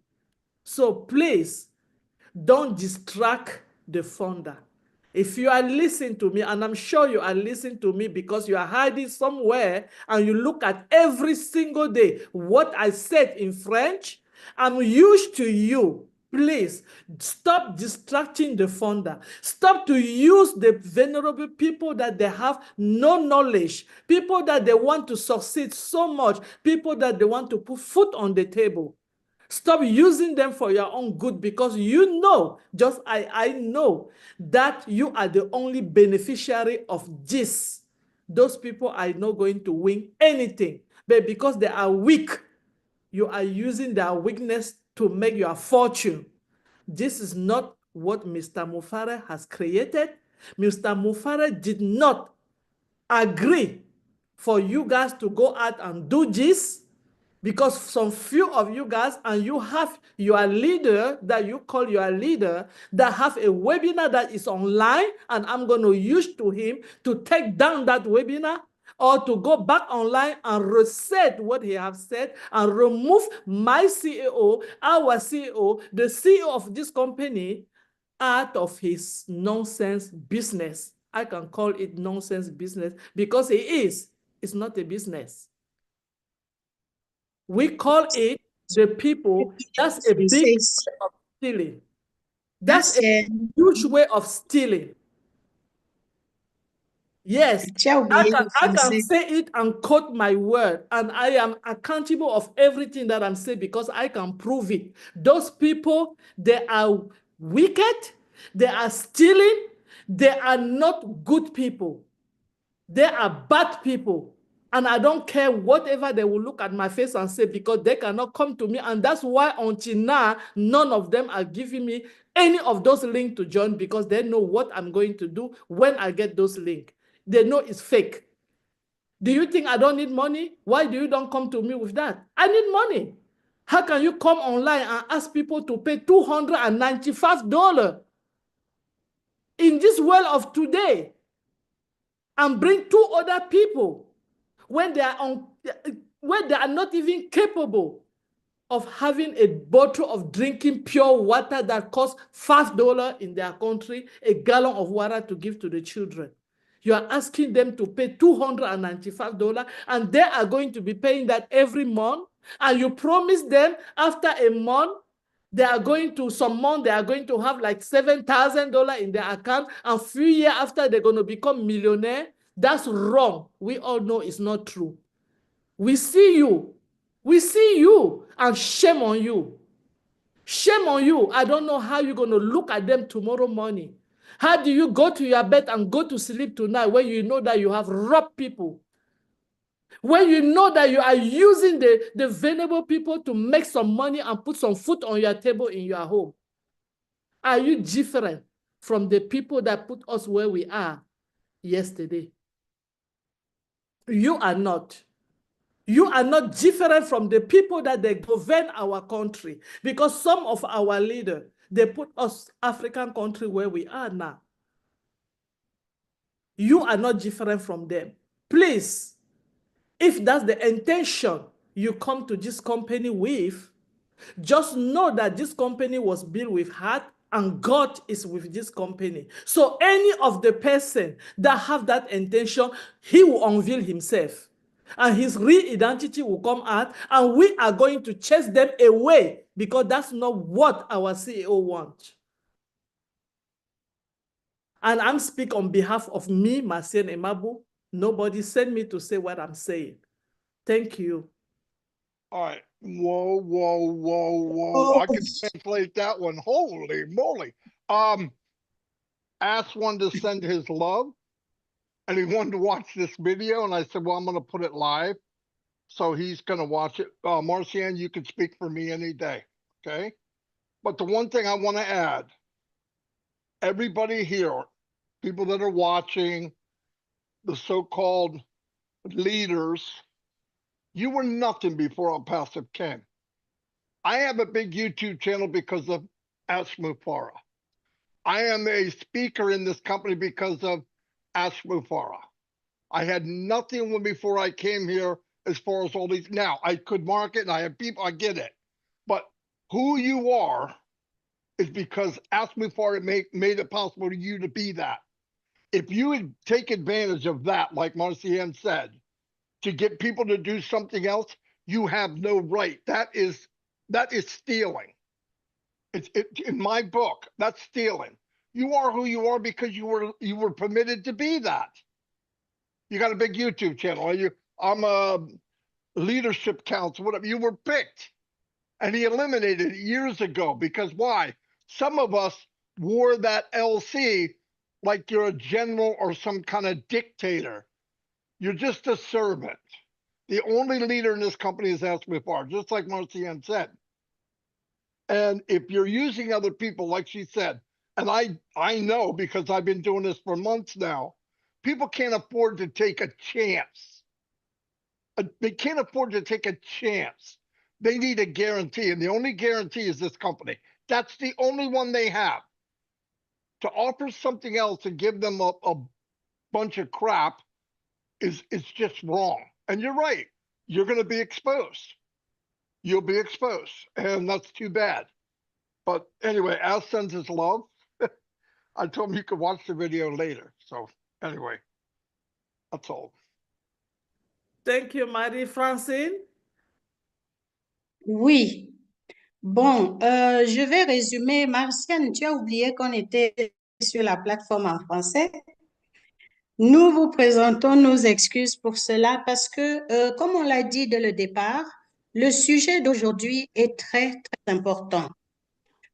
So please, don't distract the founder. If you are listening to me, and I'm sure you are listening to me because you are hiding somewhere and you look at every single day what I said in French, I'm used to you. Please stop distracting the founder. Stop to use the vulnerable people that they have no knowledge, people that they want to succeed so much, people that they want to put food on the table. Stop using them for your own good because you know, just I know that you are the only beneficiary of this. Those people are not going to win anything. But because they are weak, you are using their weakness to make your fortune. This is not what Mr. Mufare has created. Mr. Mufare did not agree for you guys to go out and do this. Because some few of you guys, and you have your leader that you call your leader, that have a webinar that is online, and I'm going to use to him to take down that webinar, or to go back online and reset what he has said, and remove my CEO, our CEO, the CEO of this company, out of his nonsense business. I can call it nonsense business because it is. It's not a business. We call it the people. That's a big way of stealing. That's a huge way of stealing. Yes, I can say it and quote my word, and I am accountable of everything that I'm saying because I can prove it. Those people, they are wicked, they are stealing, they are not good people. They are bad people. And I don't care whatever they will look at my face and say because they cannot come to me. And that's why until now, none of them are giving me any of those links to join because they know what I'm going to do when I get those links. They know it's fake. Do you think I don't need money? Why do you don't come to me with that? I need money. How can you come online and ask people to pay $295 in this world of today and bring 2 other people when they are not even capable of having a bottle of drinking pure water that costs $5 in their country, a gallon of water to give to the children? You are asking them to pay $295, and they are going to be paying that every month. And you promise them after a month, they are going to, some month, they are going to have like $7,000 in their account, and a few years after, they're going to become millionaire. That's wrong. We all know it's not true. We see you. We see you, and shame on you. Shame on you. I don't know how you're going to look at them tomorrow morning. How do you go to your bed and go to sleep tonight when you know that you have robbed people? When you know that you are using the vulnerable people to make some money and put some food on your table in your home? Are you different from the people that put us where we are yesterday. You are not. You are not different from the people that they govern our country, because some of our leaders, they put us African country where we are now. You are not different from them. Please, if that's the intention you come to this company with, just know that this company was built with heart and God is with this company. So any of the person that have that intention, he will unveil himself. And his real identity will come out, and we are going to chase them away, because that's not what our CEO wants. And I'm speaking on behalf of me, Marcienne Hemabou. Nobody sent me to say what I'm saying. Thank you. All right. Whoa, whoa, whoa, whoa. I can translate that one. Holy moly. Asked one to send his love, and he wanted to watch this video, and I said, well, I'm going to put it live. So he's going to watch it. Marcienne, you can speak for me any day, okay? But the one thing I want to add, everybody here, people that are watching, the so-called leaders, you were nothing before ONPASSIVE came. I have a big YouTube channel because of Ashmufara. I am a speaker in this company because of Ashmufara. I had nothing before I came here as far as all these. Now, I could market and I have people, I get it. But who you are is because Ashmufara made it possible for you to be that. If you would take advantage of that, like Marcienne said, to get people to do something else, you have no right. That is stealing. It's in my book, that's stealing. You are who you are because you were permitted to be that. You got a big YouTube channel. I'm a leadership council, whatever. You were picked. And he eliminated it years ago because why? Some of us wore that LC like you're a general or some kind of dictator. You're just a servant. The only leader in this company is Ashmufara, just like Marcienne said. And if you're using other people, like she said, and I know because I've been doing this for months now, people can't afford to take a chance. They can't afford to take a chance. They need a guarantee, and the only guarantee is this company. That's the only one they have. To offer something else and give them a bunch of crap is just wrong. And you're right. You're going to be exposed. You'll be exposed, and that's too bad. But anyway, Al sends his love. I told him you could watch the video later. So anyway, that's all. Thank you, Marie-Francine. Oui. Bon, je vais résumer. Marcienne, tu as oublié qu'on était sur la plateforme en français. Nous vous présentons nos excuses pour cela parce que, comme on l'a dit dès le départ, le sujet d'aujourd'hui est très, très important.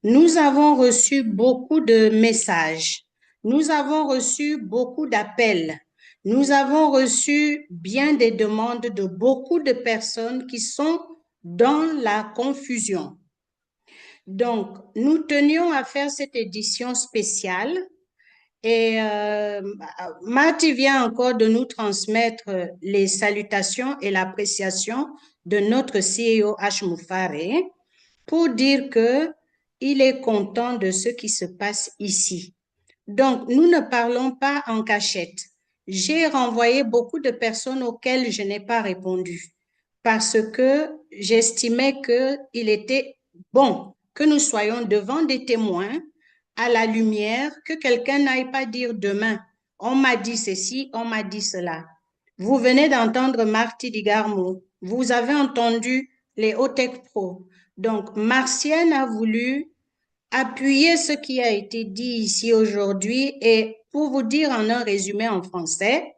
Nous avons reçu beaucoup de messages. Nous avons reçu beaucoup d'appels. Nous avons reçu bien des demandes de beaucoup de personnes qui sont dans la confusion. Donc, nous tenions à faire cette édition spéciale et Marty vient encore de nous transmettre les salutations et l'appréciation de notre CEO Ashmufara pour dire qu'il est content de ce qui se passe ici. Donc, nous ne parlons pas en cachette. J'ai renvoyé beaucoup de personnes auxquelles je n'ai pas répondu parce que j'estimais qu'il était bon que nous soyons devant des témoins à la lumière, que quelqu'un n'aille pas dire demain, on m'a dit ceci, on m'a dit cela. Vous venez d'entendre Marty Digarmo, vous avez entendu les Hotech Pro. Donc, Marcienne a voulu appuyer ce qui a été dit ici aujourd'hui et pour vous dire en un résumé en français,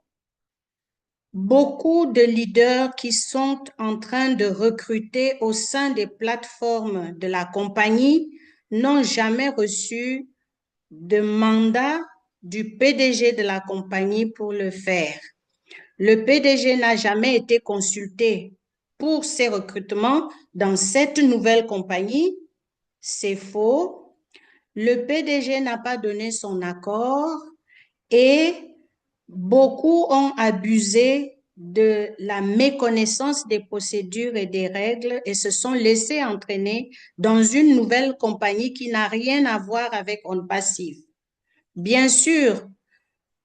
beaucoup de leaders qui sont en train de recruter au sein des plateformes de la compagnie n'ont jamais reçu de mandat du PDG de la compagnie pour le faire. Le PDG n'a jamais été consulté pour ces recrutements dans cette nouvelle compagnie. C'est faux. Le PDG n'a pas donné son accord et beaucoup ont abusé de la méconnaissance des procédures et des règles et se sont laissés entraîner dans une nouvelle compagnie qui n'a rien à voir avec ONPASSIVE. Bien sûr,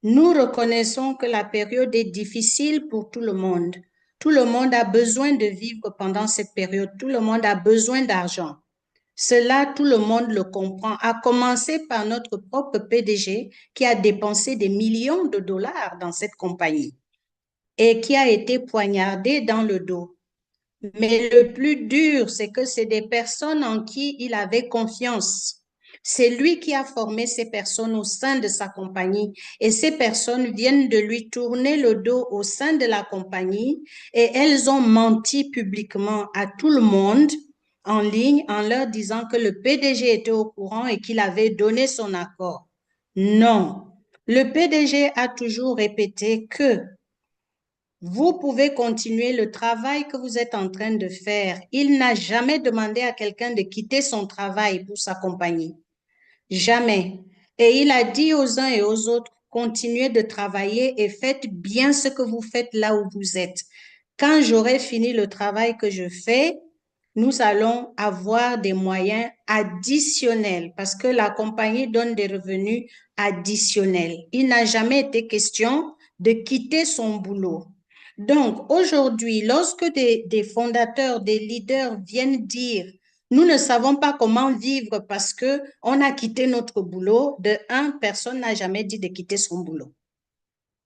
nous reconnaissons que la période est difficile pour tout le monde. Tout le monde a besoin de vivre pendant cette période. Tout le monde a besoin d'argent. Cela, tout le monde le comprend, à commencer par notre propre PDG qui a dépensé des millions de dollars dans cette compagnie et qui a été poignardé dans le dos. Mais le plus dur, c'est que c'est des personnes en qui il avait confiance. C'est lui qui a formé ces personnes au sein de sa compagnie et ces personnes viennent de lui tourner le dos au sein de la compagnie et elles ont menti publiquement à tout le monde en ligne en leur disant que le PDG était au courant et qu'il avait donné son accord. Non, le PDG a toujours répété que vous pouvez continuer le travail que vous êtes en train de faire. Il n'a jamais demandé à quelqu'un de quitter son travail pour sa compagnie. Jamais. Et il a dit aux uns et aux autres, continuez de travailler et faites bien ce que vous faites là où vous êtes. Quand j'aurai fini le travail que je fais, nous allons avoir des moyens additionnels parce que la compagnie donne des revenus additionnels. Il n'a jamais été question de quitter son boulot. Donc, aujourd'hui, lorsque des fondateurs, des leaders viennent dire nous ne savons pas comment vivre parce qu'on a quitté notre boulot, de un, personne n'a jamais dit de quitter son boulot.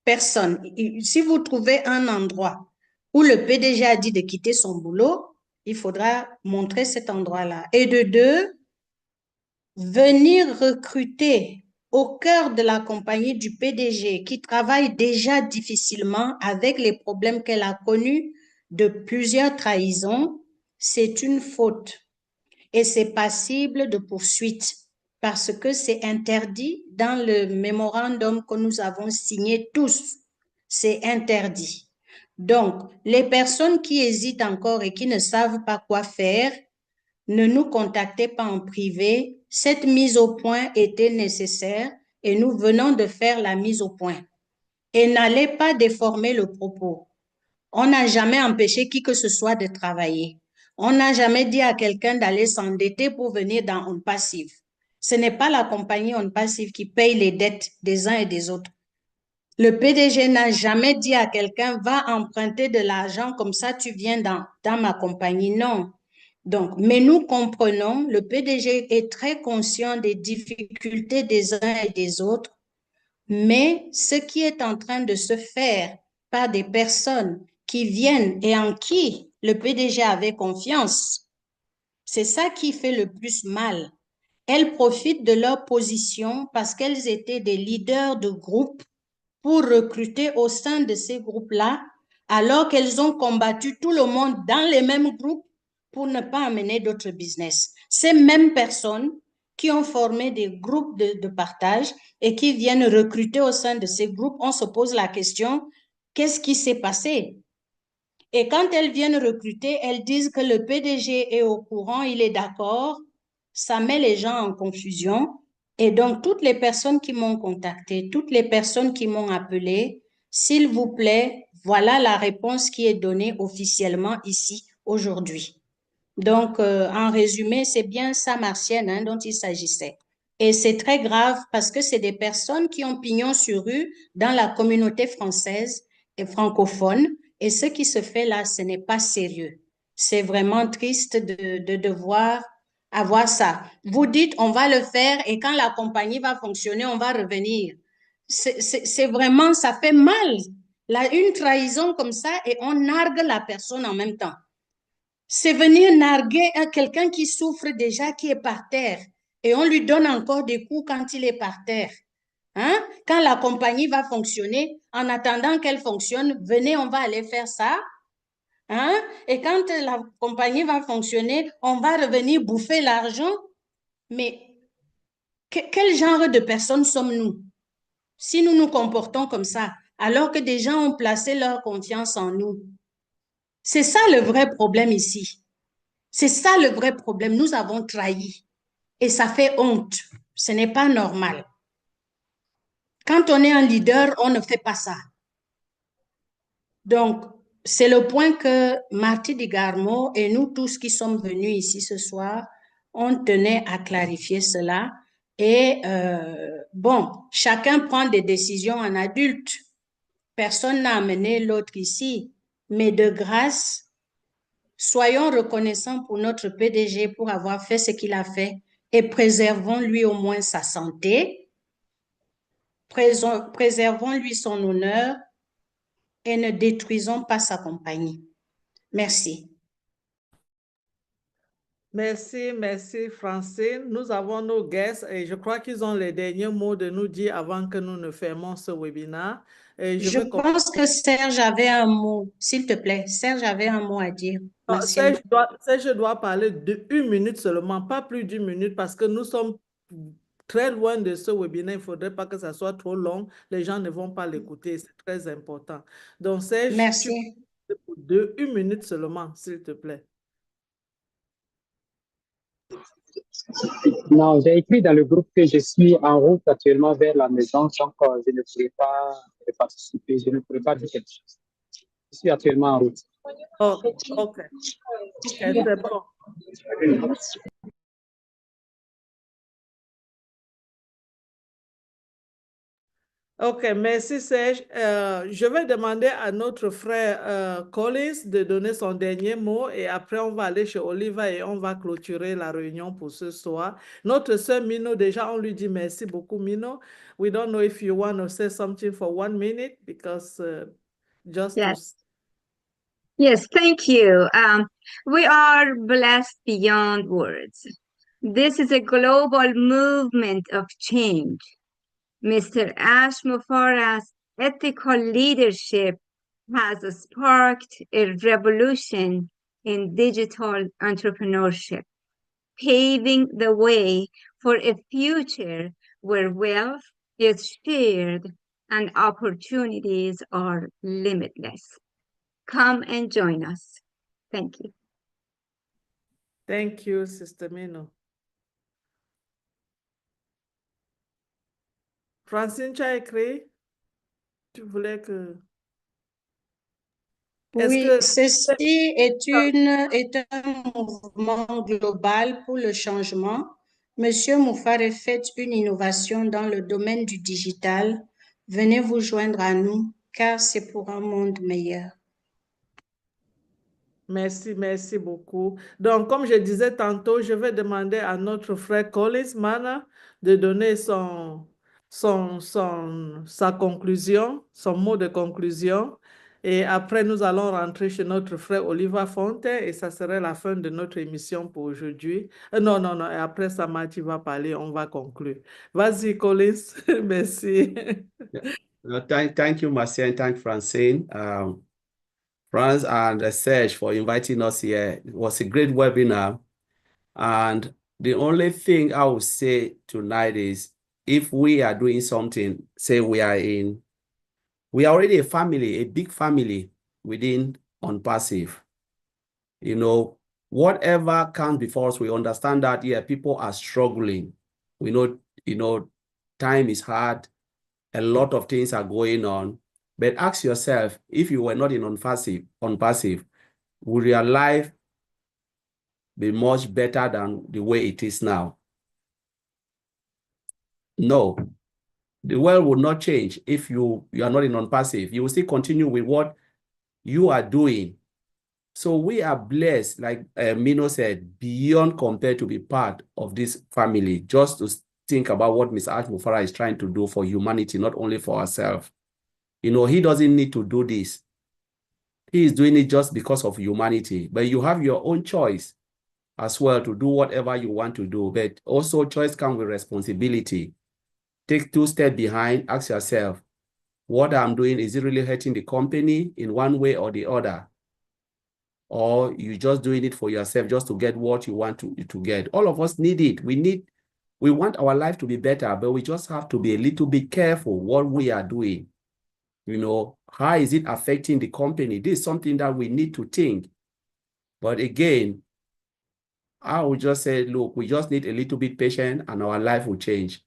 Personne. Si vous trouvez un endroit où le PDG a dit de quitter son boulot, il faudra montrer cet endroit-là. Et de deux, venir recruter au cœur de la compagnie du PDG qui travaille déjà difficilement avec les problèmes qu'elle a connus de plusieurs trahisons, c'est une faute. Et c'est passible de poursuite parce que c'est interdit dans le mémorandum que nous avons signé tous. C'est interdit. Donc, les personnes qui hésitent encore et qui ne savent pas quoi faire, ne nous contactez pas en privé. Cette mise au point était nécessaire et nous venons de faire la mise au point. Et n'allez pas déformer le propos. On n'a jamais empêché qui que ce soit de travailler. On n'a jamais dit à quelqu'un d'aller s'endetter pour venir dans ONPASSIVE. Ce n'est pas la compagnie ONPASSIVE qui paye les dettes des uns et des autres. Le PDG n'a jamais dit à quelqu'un « va emprunter de l'argent, comme ça tu viens dans ma compagnie ». Non. Donc, mais nous comprenons, le PDG est très conscient des difficultés des uns et des autres, mais ce qui est en train de se faire par des personnes qui viennent et en qui le PDG avait confiance, c'est ça qui fait le plus mal. Elles profitent de leur position parce qu'elles étaient des leaders de groupe pour recruter au sein de ces groupes-là, alors qu'elles ont combattu tout le monde dans les mêmes groupes pour ne pas amener d'autres business. Ces mêmes personnes qui ont formé des groupes de partage et qui viennent recruter au sein de ces groupes, on se pose la question, qu'est-ce qui s'est passé? Et quand elles viennent recruter, elles disent que le PDG est au courant, il est d'accord, ça met les gens en confusion. Et donc, toutes les personnes qui m'ont contacté, toutes les personnes qui m'ont appelé, s'il vous plaît, voilà la réponse qui est donnée officiellement ici, aujourd'hui. Donc, en résumé, c'est bien ça, Marcienne, dont il s'agissait. Et c'est très grave parce que c'est des personnes qui ont pignon sur rue dans la communauté française et francophone. Et ce qui se fait là, ce n'est pas sérieux. C'est vraiment triste de devoir avoir ça. Vous dites, on va le faire et quand la compagnie va fonctionner, on va revenir. C'est vraiment, ça fait mal. Là, une trahison comme ça et on nargue la personne en même temps. C'est venir narguer à quelqu'un qui souffre déjà, qui est par terre. Et on lui donne encore des coups quand il est par terre. Hein? Quand la compagnie va fonctionner, en attendant qu'elle fonctionne, venez, on va aller faire ça. Hein? Et quand la compagnie va fonctionner, on va revenir bouffer l'argent. Mais quel genre de personnes sommes-nous si nous nous comportons comme ça, alors que des gens ont placé leur confiance en nous? C'est ça le vrai problème ici. C'est ça le vrai problème. Nous avons trahi. Et ça fait honte. Ce n'est pas normal. Quand on est un leader, on ne fait pas ça. Donc, c'est le point que Marty Digarmo et nous tous qui sommes venus ici ce soir, on tenait à clarifier cela. Et bon, chacun prend des décisions en adulte. Personne n'a amené l'autre ici. Mais de grâce, soyons reconnaissants pour notre PDG pour avoir fait ce qu'il a fait et préservons-lui au moins sa santé, préservons-lui son honneur et ne détruisons pas sa compagnie. Merci. Merci, merci Francine. Nous avons nos guests et je crois qu'ils ont les derniers mots de nous dire avant que nous ne fermons ce webinaire. Et Je pense que Serge avait un mot, s'il te plaît. Serge avait un mot à dire. Serge doit parler d'1 minute seulement, pas plus d'1 minute parce que nous sommes très loin de ce webinaire. Il ne faudrait pas que ça soit trop long. Les gens ne vont pas l'écouter. C'est très important. Donc Serge, merci. De 1 minute seulement, s'il te plaît. Non, j'ai écrit dans le groupe que je suis en route actuellement vers la maison, donc je ne pourrai pas participer, je ne pourrai pas dire quelque chose. Je suis actuellement en route. Oh, ok. C'est bon. Ok, merci Serge. Je vais demander à notre frère Collins de donner son dernier mot et après on va aller chez Oliva et on va clôturer la réunion pour ce soir. Notre sœur Mino, déjà on lui dit merci beaucoup Mino. We don't know if you want to say something for 1 minute because just yes. Yes, thank you. We are blessed beyond words. This is a global movement of change. Mr. Ash Mufarah's ethical leadership has sparked a revolution in digital entrepreneurship, paving the way for a future where wealth is shared and opportunities are limitless. Come and join us. Thank you. Thank you, Sister Mino. Francine, tu as écrit? Tu voulais que... Oui, ceci est un mouvement global pour le changement. Monsieur Moufareh fait une innovation dans le domaine du digital. Venez vous joindre à nous, car c'est pour un monde meilleur. Merci, merci beaucoup. Donc, comme je disais tantôt, je vais demander à notre frère Collins Mana de donner sa conclusion, son mot de conclusion. Et après, nous allons rentrer chez notre frère Oliva Fonte et ça serait la fin de notre émission pour aujourd'hui. Non. Et après, Samati va parler, on va conclure. Vas-y, Collins. Merci. Thank you, Marcienne. Thank Francine. Franz and Serge for inviting us here. It was a great webinar. And the only thing I would say tonight is if we are doing something, say we are already a family, a big family within ONPASSIVE. You know, whatever comes before us, we understand that, yeah, people are struggling. We know, time is hard. A lot of things are going on. But ask yourself, if you were not in ONPASSIVE, would your life be much better than the way it is now? No. The world will not change if you are not in ONPASSIVE. You will still continue with what you are doing. So we are blessed, like Mino said, beyond compared to be part of this family, just to think about what Mr. Ash Mufarah is trying to do for humanity, not only for ourselves. You know, he doesn't need to do this. He is doing it just because of humanity. But you have your own choice as well to do whatever you want to do. But also choice comes with responsibility. Take 2 steps behind, ask yourself, what I'm doing, is it really hurting the company in one way or the other? Or you just doing it for yourself just to get what you want to get? All of us need it. We want our life to be better, but we just have to be a little bit careful what we are doing. You know, how is it affecting the company? This is something that we need to think. But again, I would just say, look, we just need a little bit patient and our life will change.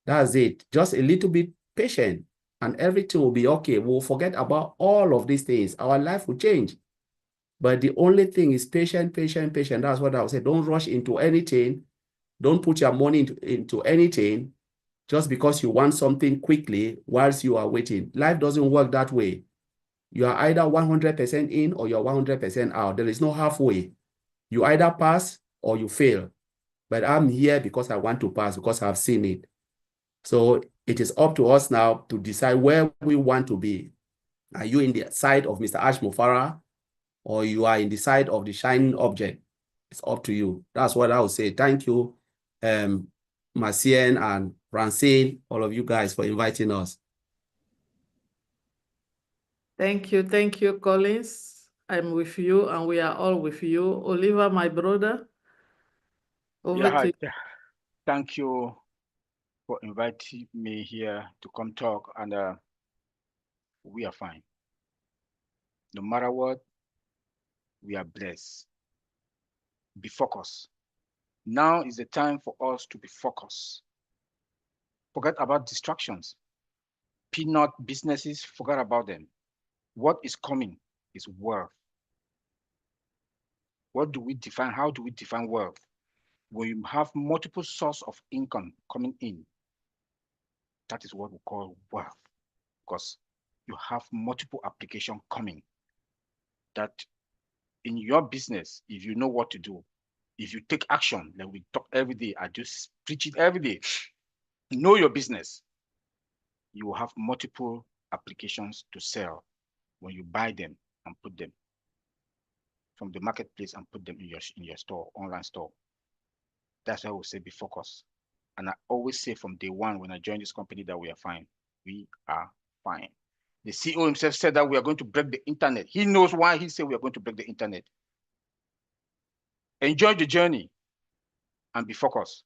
That's it. Just a little bit patient and everything will be okay. We'll forget about all of these things. Our life will change. But the only thing is patient, patient, patient. That's what I would say. Don't rush into anything. Don't put your money into anything just because you want something quickly whilst you are waiting. Life doesn't work that way. You are either 100% in or you're 100% out. There is no halfway. You either pass or you fail. But I'm here because I want to pass, because I've seen it. So it is up to us now to decide where we want to be. Are you in the side of Mr. Ash Mufara or you are in the side of the shining object? It's up to you. That's what I would say. Thank you, Marcienne and Francine, all of you guys for inviting us. Thank you, Collins. I'm with you and we are all with you. Oliver, my brother, over to you. Thank you for inviting me here to come talk, and we are fine. No matter what, we are blessed. Be focused. Now is the time for us to be focused. Forget about distractions. Peanut businesses, forget about them. What is coming is wealth. What do we define? How do we define wealth? When you have multiple sources of income coming in, that is what we call wealth, because you have multiple applications coming. That in your business, if you know what to do, if you take action, like we talk every day, I just preach it every day, know your business, you will have multiple applications to sell when you buy them and put them from the marketplace and put them in your store, online store. That's why we say be focused. And I always say from day one when I joined this company that we are fine. We are fine. The CEO himself said that we are going to break the internet. He knows why he said we are going to break the internet. Enjoy the journey and be focused.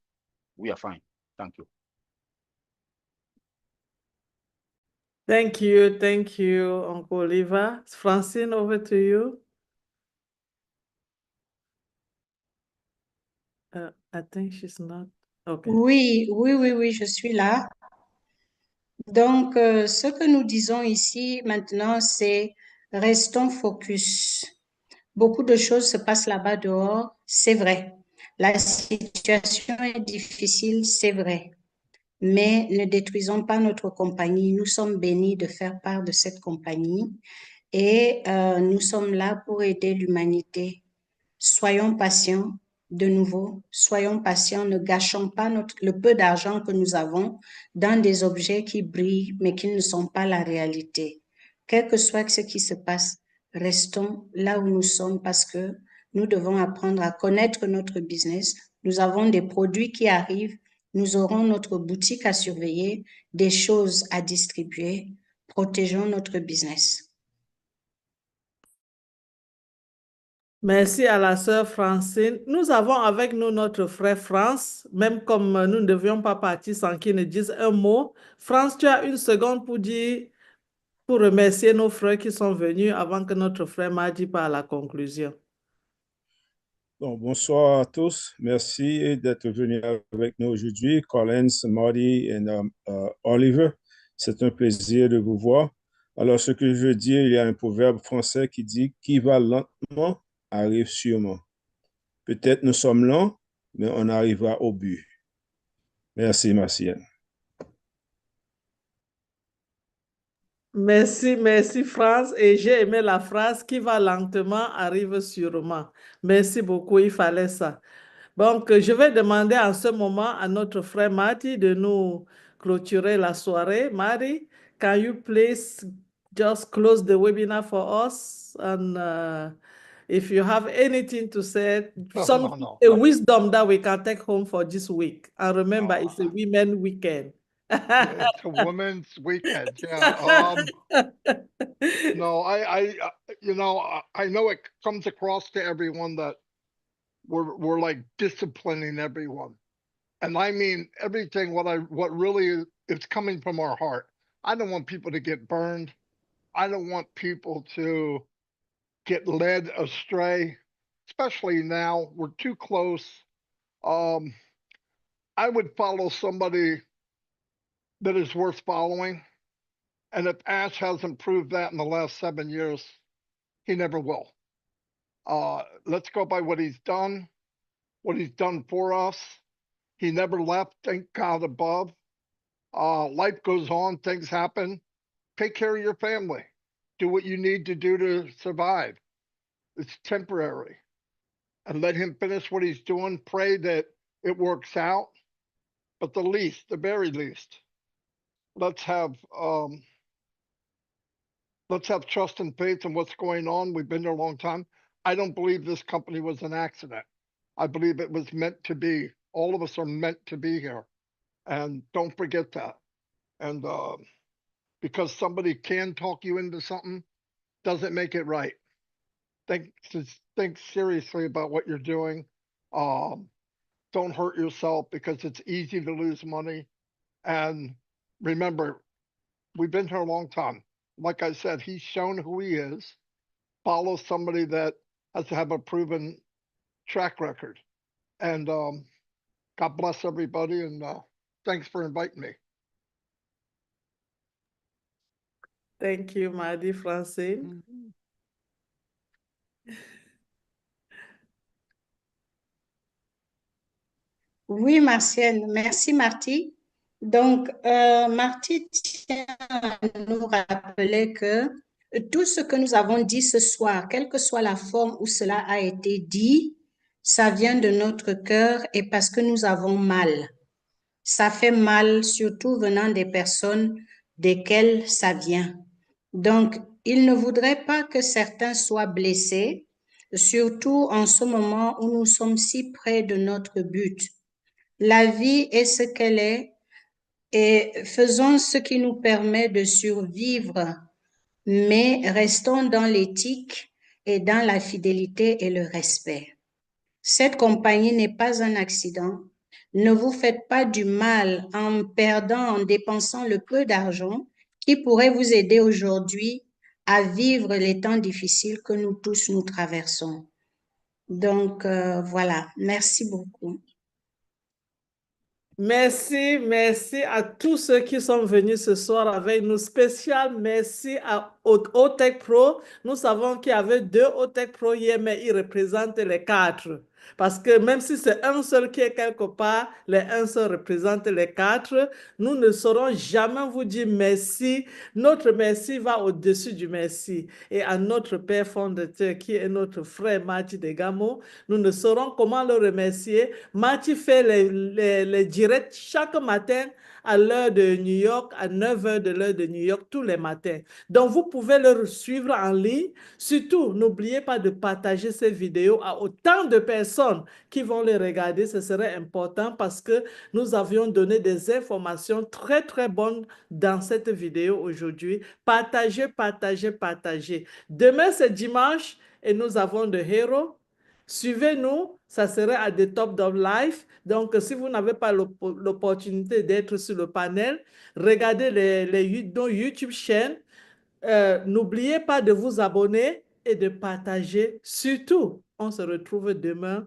We are fine. Thank you. Thank you, Uncle Oliver. Francine, over to you. I think she's not. Okay. Oui, je suis là. Donc, ce que nous disons ici maintenant, c'est restons focus. Beaucoup de choses se passent là-bas dehors, c'est vrai. La situation est difficile, c'est vrai. Mais ne détruisons pas notre compagnie. Nous sommes bénis de faire part de cette compagnie et nous sommes là pour aider l'humanité. Soyons patients. De nouveau, soyons patients, ne gâchons pas le peu d'argent que nous avons dans des objets qui brillent, mais qui ne sont pas la réalité. Quel que soit ce qui se passe, restons là où nous sommes parce que nous devons apprendre à connaître notre business. Nous avons des produits qui arrivent, nous aurons notre boutique à surveiller, des choses à distribuer. Protégeons notre business. Merci à la sœur Francine. Nous avons avec nous notre frère France, même comme nous ne devions pas partir sans qu'il ne dise un mot. France, tu as une seconde pour remercier nos frères qui sont venus avant que notre frère Madi parle à la conclusion. Bon, bonsoir à tous. Merci d'être venus avec nous aujourd'hui, Collins, Marty et Oliver. C'est un plaisir de vous voir. Alors, ce que je veux dire, il y a un proverbe français qui dit « Qui va lentement arrive sûrement ». Peut-être nous sommes lents, mais on arrivera au but. Merci, Marcienne. Merci France. Et j'ai aimé la phrase « Qui va lentement arrive sûrement ». Merci beaucoup, il fallait ça. Donc, je vais demander en ce moment à notre frère Marty de nous clôturer la soirée. Marty, can you please just close the webinar for us? And if you have anything to say, a wisdom that we can take home for this week. And remember, it's a women weekend. It's a women's weekend. Yeah. No, I know it comes across to everyone that we're like disciplining everyone. And I mean everything, what really is coming from our heart. I don't want people to get burned. I don't want people to get led astray. especially now, we're too close. I would follow somebody that is worth following. And if Ash hasn't proved that in the last 7 years, he never will. Let's go by what he's done for us. He never left, thank God above. Life goes on, things happen. Take care of your family. Do what you need to do to survive. It's temporary. And let him finish what he's doing. Pray that it works out. But the very least, let's have trust and faith in what's going on. We've been there a long time. I don't believe this company was an accident. I believe it was meant to be. All of us are meant to be here. And don't forget that. And because somebody can talk you into something, doesn't make it right. Think seriously about what you're doing. Don't hurt yourself because it's easy to lose money. And remember, we've been here a long time. Like I said, he's shown who he is. Follow somebody that has to have a proven track record. And God bless everybody. And thanks for inviting me. Thank you, Mardi Francine. Oui, Marcienne. Merci, Marty. Donc, Marty tient à nous rappeler que tout ce que nous avons dit ce soir, quelle que soit la forme où cela a été dit, ça vient de notre cœur et parce que nous avons mal. Ça fait mal, surtout venant des personnes desquelles ça vient. Donc, il ne voudrait pas que certains soient blessés, surtout en ce moment où nous sommes si près de notre but. La vie est ce qu'elle est et faisons ce qui nous permet de survivre, mais restons dans l'éthique et dans la fidélité et le respect. Cette compagnie n'est pas un accident. Ne vous faites pas du mal en perdant, en dépensant le peu d'argent qui pourrait vous aider aujourd'hui à vivre les temps difficiles que nous tous nous traversons. Donc, voilà. Merci beaucoup. Merci, merci à tous ceux qui sont venus ce soir avec nous. Spécial merci aux Tech Pro. Nous savons qu'il y avait 2 Tech Pro hier, mais ils représentent les 4. Parce que même si c'est un seul qui est quelque part, les un seul représente les 4. Nous ne saurons jamais vous dire merci. Notre merci va au-dessus du merci. Et à notre père fondateur, qui est notre frère Mati Degamo, nous ne saurons comment le remercier. Mati fait les directs chaque matin à l'heure de New York, à 9 h de l'heure de New York, tous les matins. Donc, vous pouvez le suivre en ligne. Surtout, n'oubliez pas de partager ces vidéos à autant de personnes qui vont les regarder. Ce serait important parce que nous avions donné des informations très, très bonnes dans cette vidéo aujourd'hui. Partagez, partagez, partagez. Demain, c'est dimanche et nous avons de héros. Suivez-nous, ça serait à The Top of Life. Donc, si vous n'avez pas l'opportunité d'être sur le panel, regardez nos YouTube chaînes. N'oubliez pas de vous abonner et de partager. Surtout, on se retrouve demain